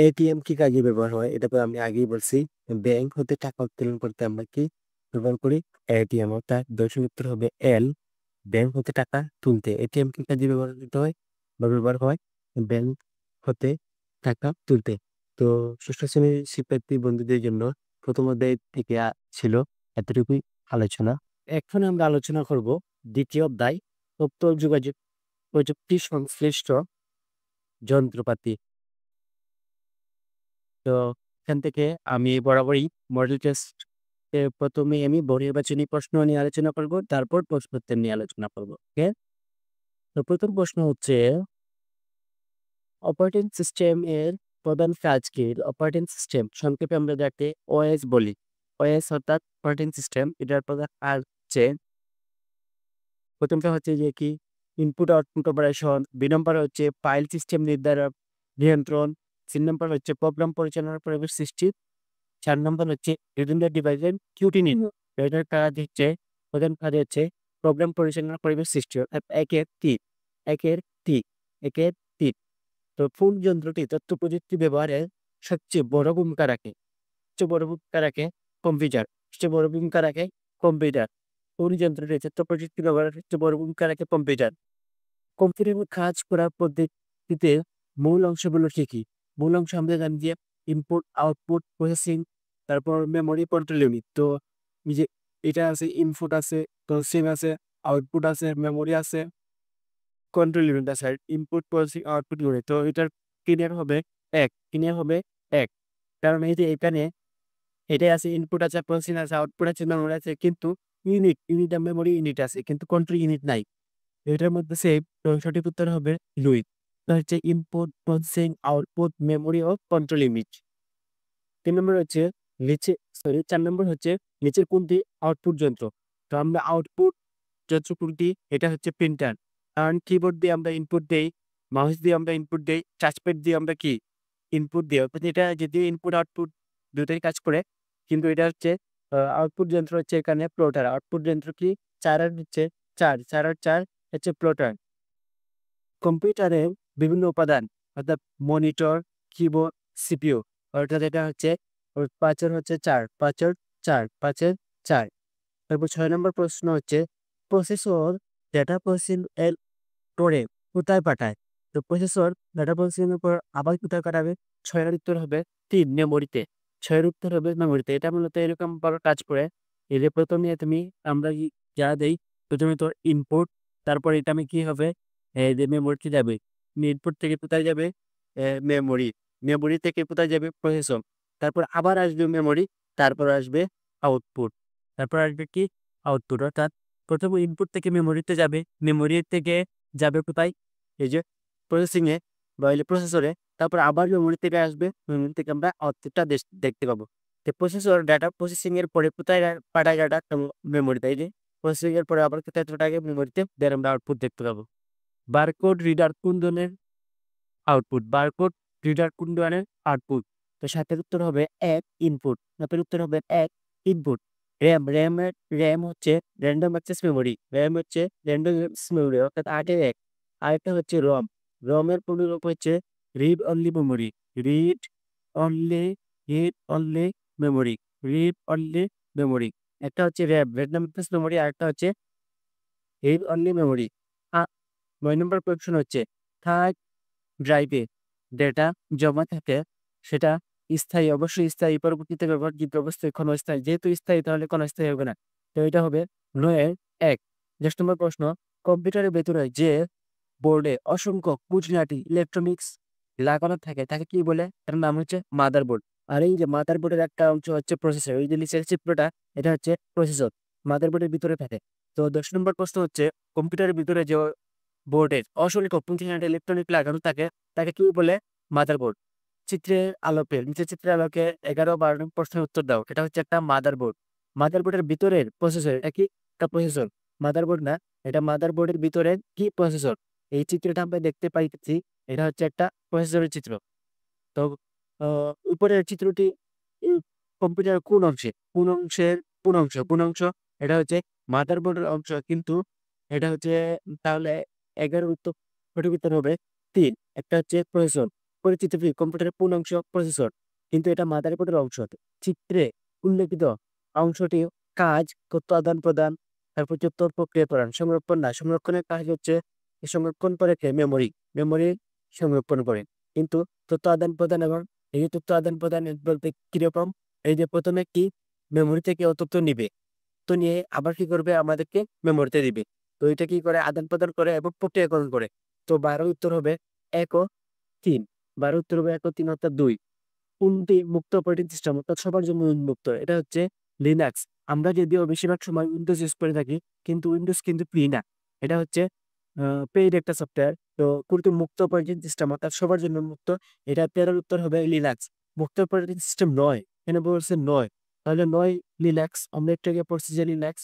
এটিএম কি কাজে ব্যবহার হয়? এটা তো আমি আগেই বলছি। ব্যাংক হতে টাকা উত্তোলন করতে আমরা কি ব্যবহার করি? এটিএম। অর্থাৎ দর্শক উত্তর হবে এল, ব্যাংক হতে টাকা তুলতে। এটিএম কি কাজে ব্যবহার করতে হয় বা ব্যবহার হয়? ব্যাংক হতে টাকা তুলতে। তো ষষ্ঠ শ্রেণীর শিক্ষার্থী বন্ধুদের জন্য প্রথম অধ্যায় থেকে ছিল এতটুকুই আলোচনা। এখন আমরা আলোচনা করব দ্বিতীয় অধ্যায়, তথ্য যোগাযোগ প্রযুক্তি সংশ্লিষ্ট যন্ত্রপাতি। তো এখান থেকে আমি বরাবরই মডেল টেস্ট প্রথমে আমি বহু নির্বাচনী প্রশ্ন নিয়ে আলোচনা করব, তারপর প্রশ্নোত্তর নিয়ে আলোচনা করব। ওকে, তো প্রথম প্রশ্ন হচ্ছে, অপারেটিং সিস্টেম এর প্রধান কাজ কি? অপারেটিং সিস্টেম সংক্ষেপে আমরা যাকে ওএস বলি, ওএস অর্থাৎ অপারেটিং সিস্টেম, এটার প্রধান কাজ হচ্ছে, প্রথমটা হচ্ছে যে কি, ইনপুট আউটপুট অপারেশন। 2 নম্বর হচ্ছে ফাইল সিস্টেম নিয়ন্ত্রণ। 3 নম্বর হচ্ছে প্রোগ্রাম পরিচালনার পরিবেশ সৃষ্টি। 4 নম্বর হচ্ছে বিভিন্ন ডিভাইসের কিউটিনিং। এটার কাজ হচ্ছে, প্রধান কাজ হচ্ছে প্রোগ্রাম পরিচালনার পরিবেশ সৃষ্টি। অর্থাৎ একের তিন, একের তিন, একের তিন। তো ফোন যন্ত্রটি তথ্য প্রযুক্তি ব্যবহারে সবচেয়ে বড় ভূমিকা রাখে। সবচেয়ে বড় ভূমিকা রাখে কম্পিউটার, সবচেয়ে বড় ভূমিকা রাখে কম্পিউটার। ফোন যন্ত্রটি তথ্য প্রযুক্তি ব্যবহারে সবচেয়ে বড় ভূমিকা রাখে কম্পিউটার। কম্পিউটারে কাজ করার পদ্ধতিতে মূল অংশগুলো কি কি? মূল অংশ আমরা জানি যে ইনপুট, আউটপুট, প্রসেসিং, তারপর মেমোরি, কন্ট্রোল ইউনিট। তো এই যে এটা আছে, ইনপুট আছে, প্রসেসিং আছে, আউটপুট আছে, মেমোরি আছে, কন্ট্রোল ইউনিট আছে। Input, processing, output unit. তো এটার ক্লিয়ার হবে ক্লিয়ার হবে এক। কারণ এই যে এখানে এটাই আছে, ইনপুট আছে, প্রসেসিং আছে, আউটপুট আছে, মেমোরি আছে, কিন্তু ইউনিট আর মেমোরি ইউনিট আছে, কিন্তু কন্ট্রোল ইউনিট নাই। এটার মধ্যে সেভ। তো সঠিক উত্তর হবে লুইস। তো হচ্ছে ইনপুট, প্রসেসিং, আউটপুট, মেমোরি ও কন্ট্রোল ইউনিট। 3 নম্বর হচ্ছে নিচে, সরি 4 নম্বর হচ্ছে নিচের কোনটি আউটপুট যন্ত্র? তো আমরা আউটপুট যন্ত্র কোনটি? এটা হচ্ছে প্রিন্টার। কারণ কিবোর্ড দিয়ে আমরা ইনপুট দেই, মাউস দিয়ে আমরা ইনপুট দেই, টাচপ্যাড দিয়ে আমরা কি ইনপুট দিই। অর্থাৎ এটা যদিও ইনপুট আউটপুট দুটোই কাজ করে, কিন্তু এটা হচ্ছে আউটপুট যন্ত্র হচ্ছে এখানে প্লটার। আউটপুট যন্ত্র কি? 4 আর হচ্ছে 4, 4 আর 4 হচ্ছে প্লটার। কম্পিউটারে বিভিন্ন উপাদান, অর্থাৎ মনিটর, কিবোর্ড, সিপিইউ। অর্থাৎ এটা হচ্ছে 5 এর হচ্ছে 4, 5 এর 4, 5 এর 4। তারপর 6 নম্বর প্রশ্ন হচ্ছে প্রসেসর ডেটা প্রসেসিং এর পরে কোথায় পাঠায়? তো প্রসেসর ডেটা প্রসেসিং এর পর আবার কোথায় পাঠাবে? ৬ এর উত্তর হবে ৩ মেমোরিতে। ৬ এর উত্তর হবে মেমোরিতে। এটা মূলত এরকম ভাবে কাজ করে। এই যে ১ম এ আমরা যা দেই, ১ম এ তোর ইনপুট, তারপরে এটা আমি কি হবে? এই যে মেমোরিতে যাবে। ইনপুট থেকে কোথায় যাবে? মেমোরি। মেমোরি থেকে কোথায় যাবে? প্রসেসর। তারপর আবার আসবে মেমোরি, তারপর আসবে আউটপুট। তারপর আসবে কি? আউটপুট। অর্থাৎ ১ম এ ইনপুট থেকে মেমোরিতে যাবে। মেমোরি থেকে যাবে কোথায়? এই যে প্রসেসিং এ বা হইলে প্রসেসরে। তারপর আবার মেমোরি থেকে আসবে। মেমোরি থেকে আমরা আউটপুটটা দেখতে পাবো। তো প্রসেসর ডাটা প্রসেসিং এর পরে কোথায় পাঠায় ডাটা? মেমোরিতে। এই যে প্রসেসিং এর পরে আবার কোথায় পাঠায়? মেমোরিতে। দেন আমরা আউটপুট দেখতে পাবো। বারকোড রিডার কোন ধরনের আউটপুট? বারকোড রিডার কোন ধরনের আউটপুট? তো ৭ এর উত্তর হবে ১ ইনপুট। ৯ এর উত্তর হবে ১ ইনপুট। র‍্যাম হচ্ছে র‍্যান্ডম অ্যাক্সেস মেমোরি। র‍্যাম হচ্ছে র‍্যান্ডম অ্যাক্সেস মেমোরি অর্থাৎ ৮ এর ১। আরেকটা হচ্ছে রম। রমের পূর্ণরূপ হচ্ছে read only memory. Read only read only memory. Read only memory. একটা হচ্ছে র‍্যাম, র‍্যান্ডম অ্যাক্সেস মেমোরি, আরেকটা হচ্ছে রিড অনলি মেমোরি। আ ৯ নম্বর কোয়েশ্চন হচ্ছে থার্ড ড্রাইভে ডেটা জমা থাকে সেটা স্থায়ী, অবশ্যই স্থায়ী, পরবর্তীতে ব্যবহারযোগ্য অবস্থায় ক্ষণস্থায়ী। যেহেতু স্থায়ী তাহলে ক্ষণস্থায়ী হবে না। তো এটা হবে ৯ এর ১। ১০ নম্বর প্রশ্ন কম্পিউটারের ভেতরে যে বোর্ডে অসংখ্য খুঁটিনাটি ইলেকট্রনিক্স লাগানো থাকে তাকে কি বলে? তার নাম হচ্ছে মাদারবোর্ড। আর এই যে মাদারবোর্ডের একটা অংশ হচ্ছে প্রসেসর। ওই যে নিচের চিত্রটা এটা হচ্ছে প্রসেসর। মাদারবোর্ডের ভিতরে থাকে। তো ১০ নম্বর প্রশ্ন হচ্ছে কম্পিউটারের ভিতরে যে বোর্ডের অসংখ্য খুঁটিনাটি ইলেকট্রনিক লাগানো থাকে তাকে কি বলে? মাদারবোর্ড। চিত্রের আলোকে নিচের চিত্রের আলোকে ১১-১২ নং প্রশ্নের উত্তর দাও। এটা হচ্ছে একটা মাদারবোর্ড। মাদারবোর্ডের ভিতরের প্রসেসর এটা কি? একটা প্রসেসর। মাদারবোর্ড না, এটা মাদারবোর্ডের ভিতরের কি? প্রসেসর। এই চিত্রটা আমরা দেখতে পাইতেছি, এটা হচ্ছে একটা প্রসেসরের চিত্র। তো আ উপরের চিত্রটি ই কম্পিউটারের কোন অংশে? কোন অংশের কোন অংশ? কোন অংশ? এটা হচ্ছে মাদারবোর্ডের অংশ। কিন্তু এটা হচ্ছে তাহলে ১১ এর উত্তর সঠিক উত্তর হবে ৩। একটা হচ্ছে প্রসেসর। উপরের চিত্রটি কম্পিউটারের কোন অংশ? প্রসেসর। কিন্তু এটা মাদারবোর্ডের অংশ। চিত্রে উল্লেখিত অংশটি কাজ, তথ্য আদান-প্রদান, তারপর হচ্ছে তথ্য প্রক্রিয়াকরণ, সংরক্ষণ না। সংরক্ষণের কাজ হচ্ছে সংরক্ষণ করে কে? মেমোরি। মেমোরি সংরক্ষণ করে। কিন্তু তথ্য আদান-প্রদান এবং এই যে তথ্য আদান-প্রদান বলতে কিরকম? এই যে ১ম এ কি? মেমোরি থেকে তথ্য নিবে। তথ্য নিয়ে আবার কি করবে? আমাদেরকে মেমোরিতে দিবে। তো এটা কি করে? আদান-প্রদান করে এবং প্রক্রিয়াকরণ করে। তো ১২ উত্তর হবে ১ ও ৩। ১২ উত্তর হবে ১ ও ৩ অর্থাৎ ২। কোনটি মুক্ত অপারেটিং সিস্টেম অর্থাৎ সবার জন্য উন্মুক্ত? এটা হচ্ছে লিনাক্স। আমরা যদিও বেশিরভাগ সময় উইন্ডোজ ইউজ করে থাকি, কিন্তু উইন্ডোজ কিন্তু ফ্রি না। এটা হচ্ছে আ পেইড একটা সফটওয়্যার। তো কোনটি মুক্ত অপারেটিং সিস্টেম অর্থাৎ সবার জন্য মুক্ত? এটা ১৩ র উত্তর হবে লিনাক্স। মুক্ত অপারেটিং সিস্টেম নয়। কেন বলছে নয়? তাহলে নয় লিনাক্স। আমরা একটু আগে পড়ছি যে লিনাক্স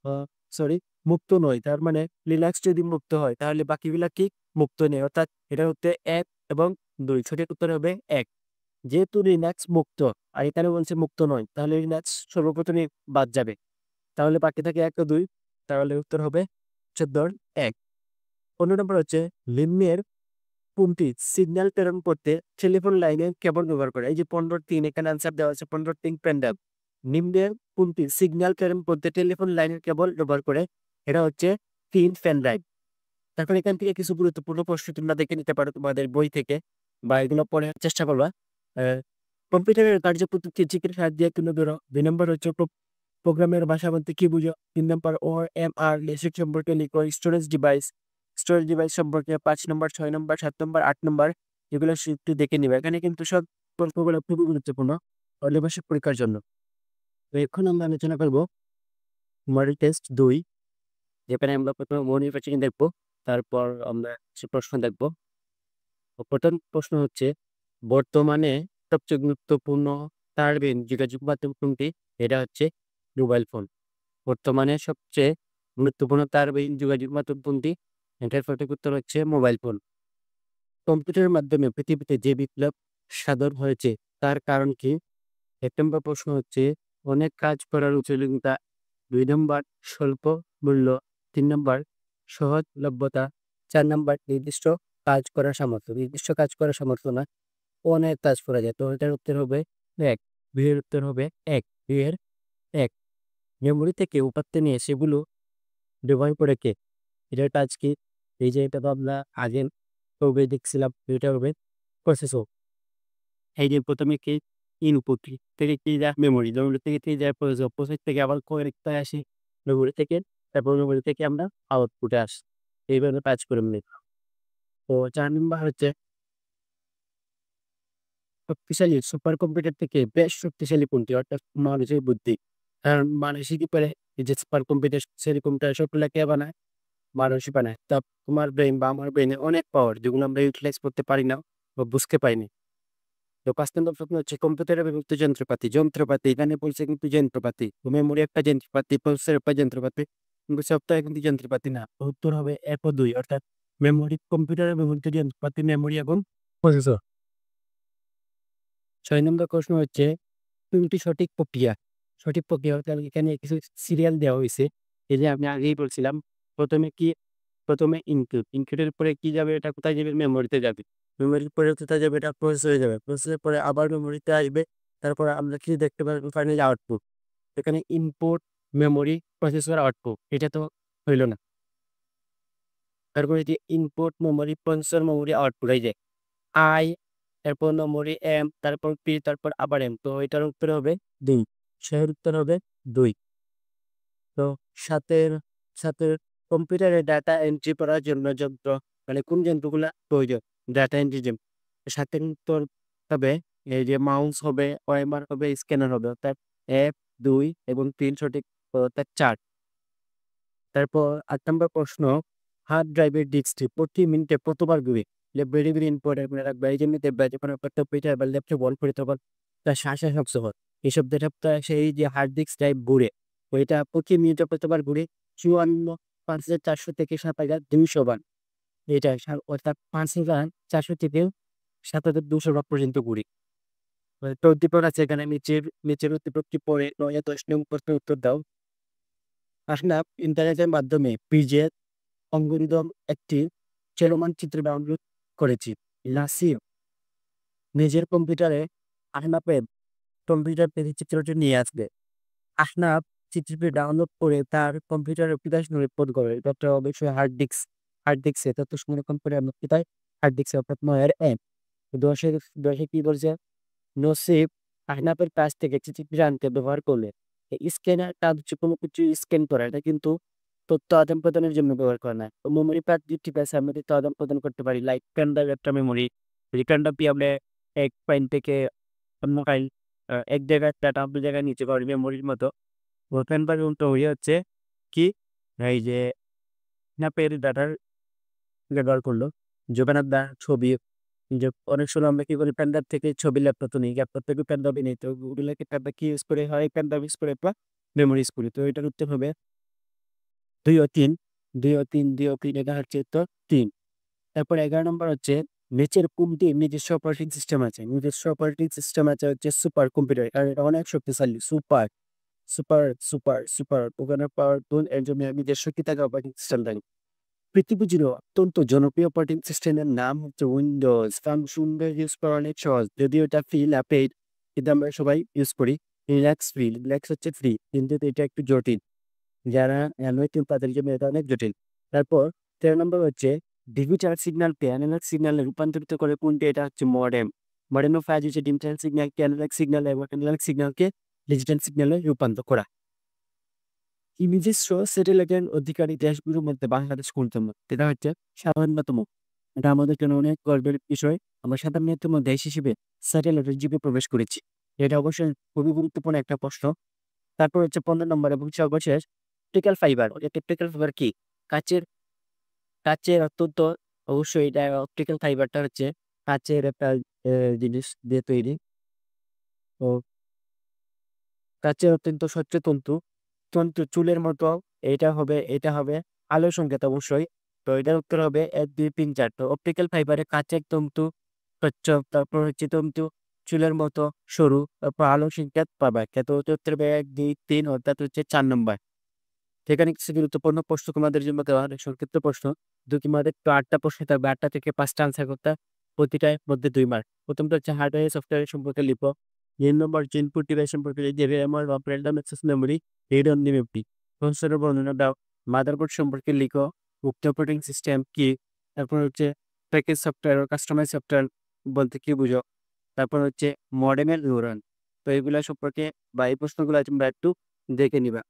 আ সরি মুক্ত নয়। তার মানে লিনাক্স যদি মুক্ত হয় তাহলে বাকিগুলা কি? মুক্ত নেই। অর্থাৎ এটা হচ্ছে ১ এবং ২ সঠিক উত্তর হবে ১। যেহেতু লিনাক্স মুক্ত আর এখানে বলছে মুক্ত নয়, তাহলে লিনাক্স সর্বপ্রথমই বাদ যাবে। তাহলে বাকি থাকে ১ ও ২। তাহলে উত্তর হবে ১৪ ১। ১৫ নম্বর হচ্ছে নিম্নের কোনটি সিগন্যাল প্রেরণ করতে টেলিফোন লাইনের কেবল ব্যবহার করে? এই যে ১৫-৩ এখানে আনসার দেওয়া আছে ১৫-৩ পেনড্রাইভ। নিম্নের কোনটি সিগন্যাল প্রেরণ করতে টেলিফোন লাইনের কেবল ব্যবহার করে? এটা হচ্ছে ৩ পেনড্রাইভ। তারপর এখান থেকে কিছু গুরুত্বপূর্ণ প্রশ্ন তোমরা দেখে নিতে পারো তোমাদের বই থেকে বা এগুলো পড়ার চেষ্টা করবা। আ কম্পিউটারের কার্যপদ্ধতি জিজ্ঞাসার সাহায্যে তুলে ধরো। ২ নম্বর হচ্ছে প্রোগ্রামের ভাষা বলতে কি বুঝো? ৩ নম্বর ORMR বেসিক সম্পর্কে লিখো। স্টোরেজ ডিভাইস সম্পর্কে ৫ নম্বর, ৬ নম্বর, ৭ নম্বর, ৮ নম্বর এগুলো একটু দেখে নিবা। এখানে কিন্তু সব প্রশ্নগুলো খুবই গুরুত্বপূর্ণ লেবাসিক পরীক্ষার জন্য। তো এখন আমরা আলোচনা করব মডেল টেস্ট ২ যেখানে আমরা ১ম এ ম্যানুফ্যাকচারিং দেখব। তারপর আমরা কিছু প্রশ্ন দেখব। তো ১ম প্রশ্ন হচ্ছে, বর্তমানে সবচেয়ে গুরুত্বপূর্ণ তারবিহীন যোগাযোগ মাধ্যম কোনটি? এটা হচ্ছে মোবাইল ফোন। বর্তমানে সবচেয়ে গুরুত্বপূর্ণ তারবিহীন যোগাযোগ মাধ্যম কোনটি? এটার সঠিক উত্তর হচ্ছে মোবাইল ফোন। কম্পিউটারের মাধ্যমে পৃথিবীতে যে বিপ্লব সাধন হয়েছে তার কারণ কি? ১ নম্বর প্রশ্ন হচ্ছে অনেক কাজ করার উপযোগিতা। ২ নম্বর স্বল্প মূল্য। ৩ নম্বর সহজলভ্যতা। ৪ নম্বর নির্দিষ্ট কাজ করার সামর্থ্য। নির্দিষ্ট কাজ করার সামর্থ্য না, অনেক কাজ করা যায়। তো এটার উত্তর হবে ১। ২ এর উত্তর হবে ১। ২ এর ১। মেমোরি থেকে উপাত্ত নিয়ে সেগুলো ব্যবহার করে কে? এটার কাজ কি? এই যে এটা তো আমরা আগে পর্বে দেখছিলাম, এটা হবে প্রসেসর। এই যে প্রথমে কি ইনপুট থেকে কি যায় মেমোরি, মেমোরি থেকে কি যায় প্রসেসর, প্রসেসর থেকে আবার কোথায় আসি মেমোরি থেকে, তারপর মেমোরি থেকে আমরা আউটপুটে আসি। এইভাবে কাজ করে মূলত। তো ৪ নাম্বার হচ্ছে শক্তিশালী সুপার কম্পিউটার থেকে বেশ শক্তিশালী কোনটি? অর্থাৎ মানুষের বুদ্ধি। কারণ মানুষই কি পারে এই যে সুপার কম্পিউটার শক্তিশালী কম্পিউটার সবগুলা কে বানায়? মানুষই বানায়। তা তোমার ব্রেইন বা আমার ব্রেইনে অনেক পাওয়ার যেগুলো আমরা ইউটিলাইজ করতে পারি না বা বুঝতে পারিনি। তো ৫ নম্বর প্রশ্ন হচ্ছে কম্পিউটারে ব্যবহৃত যন্ত্রপাতি। যন্ত্রপাতি এখানে বলছে কিন্তু যন্ত্রপাতি। তো মেমোরি একটা যন্ত্রপাতি, প্রসেসর একটা যন্ত্রপাতি। কিন্তু সবটাই কিন্তু যন্ত্রপাতি না। তো উত্তর হবে ১ ও ২ অর্থাৎ মেমোরি কম্পিউটারে ব্যবহৃত যন্ত্রপাতি মেমোরি এবং প্রসেসর। ৬ নম্বর প্রশ্ন হচ্ছে কোনটি সঠিক প্রক্রিয়া? সঠিক প্রক্রিয়া অর্থাৎ এখানে কিছু সিরিয়াল দেওয়া হইছে। এই যে আমি আগেই বলছিলাম ১ম এ কি? ১ম এ ইনপুট। ইনপুটের পরে কি যাবে? এটা কোথায় যাবে? মেমোরিতে যাবে। মেমোরির পরে কোথায় যাবে? এটা প্রসেসরে যাবে। প্রসেসরের পরে আবার মেমোরিতে আসবে। তারপরে আমরা কি দেখতে পারবো? Finally output. এখানে ইনপুট, মেমোরি, প্রসেসর, আউটপুট। এটা তো হইল না। তারপরে যে input, memory, processor, memory, output এই যে I, এরপর মেমোরি M, তারপর P, তারপর আবার M। তো এটার উত্তর হবে ২। এর উত্তর হবে ২। তো ৭ এর কম্পিউটারে ডাটা এন্ট্রি করার জন্য যন্ত্র মানে কোন যন্ত্রগুলা প্রয়োজন? ডাটা এন্ট্রির জন্য। ৭ এর উত্তর হবে এই যে মাউস হবে, ওএমআর হবে, স্ক্যানার হবে। অর্থাৎ ১, ২ এবং ৩ সঠিক অর্থাৎ ৪। তারপর ৮ নম্বর প্রশ্ন, হার্ড ড্রাইভের ডিস্কটি প্রতি মিনিটে কতবার ঘুরে? এটা ভেরি, ভেরি ইম্পোর্টেন্ট মনে রাখবা। এই জন্য দেখবা যখন আপনার কম্পিউটার বা ল্যাপটপ অন করি তখন তার শব্দ হয়। এসব ডেটা সেই যে হার্ড ডিস্ক ড্রাইভ ঘুরে, ওইটা প্রতি মিনিটে কতবার ঘুরে? ৫৪, ৫,৪০০ থেকে ৭,২০০ বার। এটা অর্থাৎ ৫,৪০০ থেকে ৭,২০০ বার পর্যন্ত ঘুরে। তো উদ্দীপক আছে এখানে নিচের উদ্দীপকটি পড়ে ৯ ও ১০ নং প্রশ্নের উত্তর দাও। আসনাব ইন্টারনেটের মাধ্যমে পিজের অ্যালগরিদম একটি চলমান চিত্র ডাউনলোড করেছি। নাসির নিজের কম্পিউটারে আহনাফের কম্পিউটার থেকে চিত্রটি নিয়ে আসবে। আহনাফ চিত্রটি ডাউনলোড করে তার কম্পিউটারে অ্যাপ্লিকেশন রিপোর্ট করে। এটা তো অবশ্যই হার্ড ডিস্কে তথ্য সংরক্ষণ করে আমরা কোথায়? হার্ড ডিস্কে অর্থাৎ ৯ এর M। ১০ এ কি বলছে? নসিব আহনাফের কাছ থেকে চিঠিটি আনতে ব্যবহার করলেন। এই স্ক্যানার কাজ হচ্ছে কোনো কিছু স্ক্যান করা। এটা কিন্তু তথ্য আদান-প্রদানের জন্য ব্যবহার করা না। তো মেমোরি কার্ড দিয়ে ঠিক আছে আমরা তথ্য আদান-প্রদান করতে পারি। লাইক পেন ড্রাইভ একটা মেমোরি। এই পেন ড্রাইভ দিয়ে আমরা এক ফাইল থেকে অন্য ফাইল এক জায়গায় ডাটা অন্য জায়গায় নিতে পারি মেমোরির মতো। তো পেন ড্রাইভ তো হচ্ছে কি? এই যে স্ন্যাপের ডাটার ব্যবহার করলো। যোগাযোগ দা ছবি যে অনেক সময় আমরা কি করি পেন ড্রাইভ থেকে ছবি ল্যাপটপে নিই, ল্যাপটপ থেকে পেন ড্রাইভে নেই। তো ওগুলোকে আমরা কি ইউজ করে হয় পেন ড্রাইভ ইউজ করে বা মেমোরি ইউজ করি। তো এটার উত্তর হবে ২ ও ৩, ২ ও ৩, ২ ও ৩ এটা হচ্ছে উত্তর ৩। তারপর ১১ নম্বর হচ্ছে নিচের কোনটির নিজস্ব অপারেটিং সিস্টেম আছে? নিজস্ব অপারেটিং সিস্টেম আছে হচ্ছে সুপার কম্পিউটার। কারণ এটা অনেক শক্তিশালী। সুপার, সুপার, সুপার, সুপার ওখানে পাওয়ারফুল এর জন্য নিজস্ব কি থাকে অপারেটিং সিস্টেম থাকে। পৃথিবী জুড়ে অত্যন্ত জনপ্রিয় অপারেটিং সিস্টেমের নাম হচ্ছে উইন্ডোজ। কারণ উইন্ডোজ ইউজ করা অনেক সহজ। যদিও এটা ফ্রি না পেইড কিন্তু আমরা সবাই ইউজ করি। রিল্যাক্স হচ্ছে ফ্রি কিন্তু এটা একটু জটিল। যারা নৈতিক তাদের জন্য এটা অনেক জটিল। তারপর ১৩ নম্বর হচ্ছে ডিজিটাল সিগন্যালকে এনালগ সিগন্যালে রূপান্তরিত করে কোনটি? এটা হচ্ছে মডেম। মডেমের কাজ হচ্ছে ডিজিটাল সিগন্যালকে এনালগ সিগন্যাল এবং এনালগ সিগন্যালকে ডিজিটাল সিগন্যালে রূপান্তর করা। নিজস্ব স্যাটেলাইটের অধিকারী দেশগুলোর মধ্যে বাংলাদেশ কোনতম? এটা হচ্ছে ৫৭তম। এটা আমাদের জন্য অনেক গর্বের বিষয়। আমরা ৫৭তম দেশ হিসেবে স্যাটেলাইটের যুগে প্রবেশ করেছি। এটা অবশ্যই খুবই গুরুত্বপূর্ণ একটা প্রশ্ন। তারপর হচ্ছে ১৫ নম্বর এবং সর্বশেষ অপটিক্যাল ফাইবার। অপটিক্যাল ফাইবার কি? কাচের কাচের অত্যন্ত অবশ্যই এটা অপটিক্যাল ফাইবারটা হচ্ছে কাচের একটা জিনিস দিয়ে তৈরি। তো কাচের অত্যন্ত স্বচ্ছ তন্তু চুলের মতো এটা হবে আলোর সংকেত অবশ্যই। তো এটার উত্তর হবে ১, ২, ৩, ৪। তো অপটিক্যাল ফাইবারে কাচের তন্তু স্বচ্ছ, তারপর হচ্ছে তন্তু চুলের মতো সরু, তারপর আলোর সংকেত পাবা। তো উত্তর হবে ১, ২, ৩ অর্থাৎ হচ্ছে ৪ নম্বর। সেখানে কিছু গুরুত্বপূর্ণ প্রশ্ন তোমাদের জন্য দেওয়া হয়, সংক্ষিপ্ত প্রশ্ন। তোমাদের তো ৮ টা প্রশ্ন থাকবে। ৮ টা থেকে ৫ টা আনসার করতে হয়। প্রতিটার মধ্যে ২ মার্ক। ১ম টা হচ্ছে হার্ডওয়্যার সফটওয়্যার সম্পর্কে লিখো। ২ নম্বর হচ্ছে ইনপুট ডিভাইস সম্পর্কে যে RAM বা random access memory. Read only memory. প্রসেসরের বর্ণনা দাও। মাদারবোর্ড সম্পর্কে লিখো। মুক্ত অপারেটিং সিস্টেম কি? তারপর হচ্ছে প্যাকেজ সফটওয়্যার ও কাস্টমাইজ সফটওয়্যার বলতে কি বুঝো? তারপর হচ্ছে মডেমের বিবরণ। তো এগুলা সম্পর্কে বা এই প্রশ্নগুলো তোমরা একটু দেখে নিবা।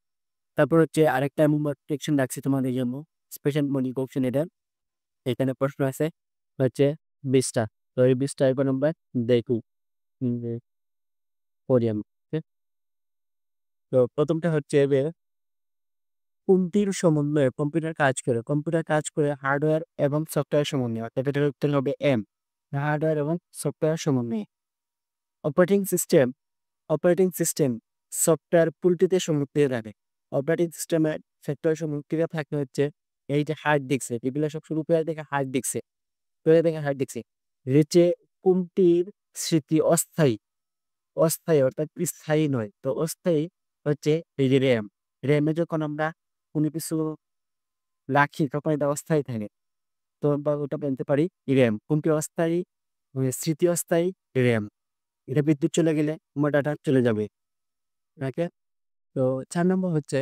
তারপর হচ্ছে আরেকটা সেকশন রাখছি তোমাদের জন্য, স্পেশাল মনি কোশ্চেন এটা। এখানে প্রশ্ন আছে হচ্ছে 20টা। তো এই 20টা এখন আমরা দেখি পড়ি আমি। ঠিক? তো প্রথমটা হচ্ছে কোনটির সমন্বয়ে কম্পিউটার কাজ করে? কম্পিউটার কাজ করে হার্ডওয়্যার এবং সফটওয়্যার সমন্বয়ে, অর্থাৎ এটার উত্তর হবে এম, হার্ডওয়্যার এবং সফটওয়্যার সমন্বয়ে। Operating system operating system software পুলটিতে সংযুক্ত থাকে। অপারেটিং সিস্টেমের সফটওয়্যার সংযুক্ত থাকে হচ্ছে এই যে হার্ড ডিস্কে, এগুলো সব শুরু করে দেখে হার্ড ডিস্কে, নিচে কোনটির স্মৃতি অস্থায়ী? অস্থায়ী অর্থাৎ স্থায়ী নয়। তো অস্থায়ী হচ্ছে এই যে র্যাম। র্যামে যখন আমরা কোনো কিছু রাখি তখন এটা অস্থায়ী থাকে। তো বা ওটা বলতে পারি র্যাম। কোনটি অস্থায়ী? স্মৃতি অস্থায়ী, র্যাম। এটা বিদ্যুৎ চলে গেলে আমার ডাটা চলে যাবে। ওকে। তো 4 নম্বর হচ্ছে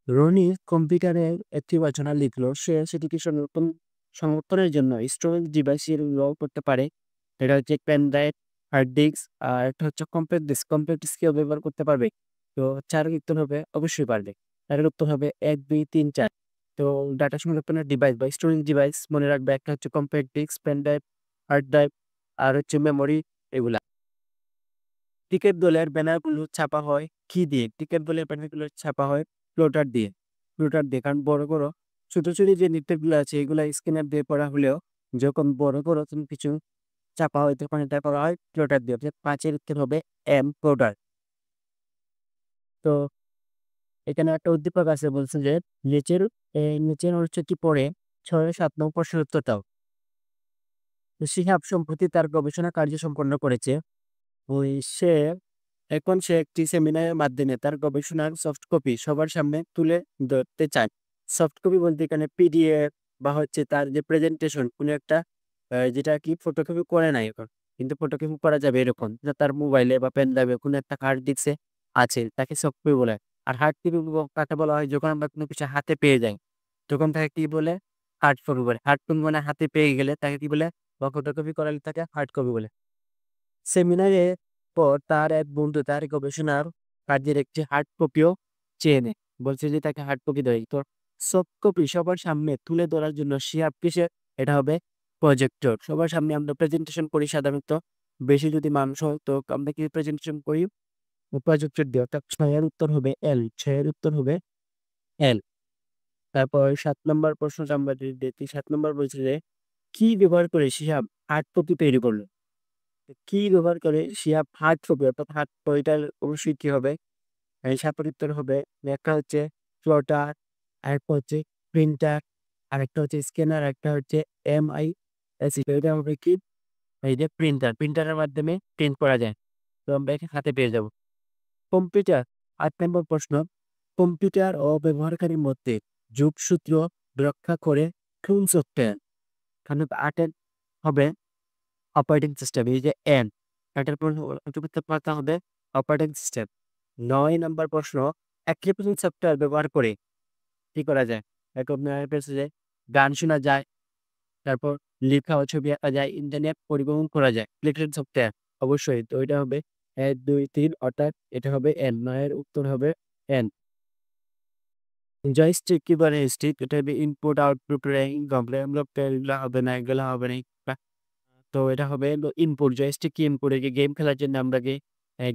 রনি কম্পিউটারের একটি রচনা লিখলো, সে সেটিকে সংরক্ষণের জন্য স্টোরেজ ডিভাইস ব্যবহার করতে পারে। এটা হচ্ছে পেন ড্রাইভ, হার্ড ডিস্ক, আর একটা হচ্ছে কম্প্যাক্ট ডিস্ক। কম্প্যাক্ট ডিস্কেও ব্যবহার করতে পারবে। তো 4 উত্তর হবে অবশ্যই পারবে। 4 উত্তর হবে 1, 2, 3, 4। তো ডাটা সংরক্ষণের ডিভাইস বা স্টোরেজ ডিভাইস মনে রাখবে, একটা হচ্ছে compact disc, pen drive, hard drive, আর হচ্ছে মেমোরি, এগুলা। টিকেট দলের ব্যানারগুলো ছাপা হয় কি দিয়ে? টিকেট দলের ব্যানারগুলো ছাপা হয় ফ্লোটার দিয়ে। কারণ বড় বড় ছোট ছোট যে নৃত্যগুলো আছে এগুলা স্ক্যানার দিয়ে করা হলেও যখন বড় বড় তুমি কিছু চাপা হয় তখন এটা করা হয় ফ্লোটার দিয়ে। অর্থাৎ 5-এর উত্তর হবে এম, ফ্লোটার। তো এখানে একটা উদ্দীপক আছে, বলছে যে নিচের অনুচ্ছেদটি পড়ে 6-7 নং প্রশ্নের উত্তর দাও। তো শিহাব সম্প্রতি তার গবেষণা কার্য সম্পন্ন করেছে। ওই সে এখন সে একটি সেমিনারের মাধ্যমে তার গবেষণার সফট কপি সবার সামনে তুলে ধরতে চায়। সফট কপি বলতে এখানে পিডিএফ বা হচ্ছে তার যে প্রেজেন্টেশন কোনো একটা, যেটা কি ফটোকপি করে নাই এখন, কিন্তু ফটোকপি করা যাবে এরকম, যেটা তার মোবাইলে বা পেন ড্রাইভে কোনো একটা হার্ড ডিস্কে আছে, তাকে সফট কপি বলে। আর হার্ড কপি কাকে বলা হয়? যখন আমরা কোনো কিছু হাতে পেয়ে যাই তখন তাকে কি বলে? হার্ড কপি বলে। হার্ড কপি মানে হাতে পেয়ে গেলে তাকে কি বলে? বা ফটোকপি করালে তাকে হার্ড কপি বলে। সেমিনারে পর তার এক বন্ধু তার গবেষণার কার্যের একটি হার্ড কপিও চেয়ে নেয়। বলছে যে তাকে হার্ড কপি দেয়। তো সফট কপি সবার সামনে তুলে ধরার জন্য শিহাব কিসে? এটা হবে প্রজেক্টর। সবার সামনে আমরা প্রেজেন্টেশন করি সাধারণত, বেশি যদি মানুষ হয় তো আমরা কি প্রেজেন্টেশন করি? প্রজেক্টর দিয়ে। অর্থাৎ 6-এর উত্তর হবে এল। 6-এর উত্তর হবে এল। তারপর 7 নম্বর প্রশ্নটা আমরা যদি দেখি, 7 নম্বর বলছে যে কি ব্যবহার করে শিহাব হার্ড কপি তৈরি করলো? কি ব্যবহার করে শিহাব হার্ড কপি, অর্থাৎ হার্ড কপিটার অবশ্যই কি হবে? এই সাতের উত্তর হবে, একটা হচ্ছে প্লটার, আরেকটা হচ্ছে প্রিন্টার, আরেকটা হচ্ছে স্ক্যানার, একটা হচ্ছে MIS। এটা হবে কি? এই যে প্রিন্টার। প্রিন্টারের মাধ্যমে প্রিন্ট করা যায়। তো আমরা এখানে হাতে পেয়ে যাব। কম্পিউটার। 8 নম্বর প্রশ্ন, কম্পিউটার ও ব্যবহারকারীর মধ্যে যোগসূত্র রক্ষা করে কোন সফটওয়্যার? কারণ 8-এর হবে অপারেটিং সিস্টেম। এই যে এন, এটার পাতা হবে অপারেটিং সিস্টেম। 9 নাম্বার প্রশ্ন, অ্যাপ্লিকেশন সফটওয়্যার ব্যবহার করে কি করা যায়? এখন যে গান শোনা যায়, তারপর লেখা ও ছবি আঁকা যায়, ইন্টারনেট পরিবহন করা যায়। অ্যাপ্লিকেশন সফটওয়্যার অবশ্যই। তো এটা হবে 1, 2, 3, অর্থাৎ এটা হবে এন। 9 এর উত্তর হবে এন। জয়স্টিক কি বলে? স্টিক, এটা হবে ইনপুট আউটপুট রেঞ্জ কমপ্লেক্স, এগুলো হবে না, এগুলো হবে না। তো এটা হবে ইনপুট। জয়স্টিক কি ইনপুট? এই যে গেম খেলার জন্য আমরা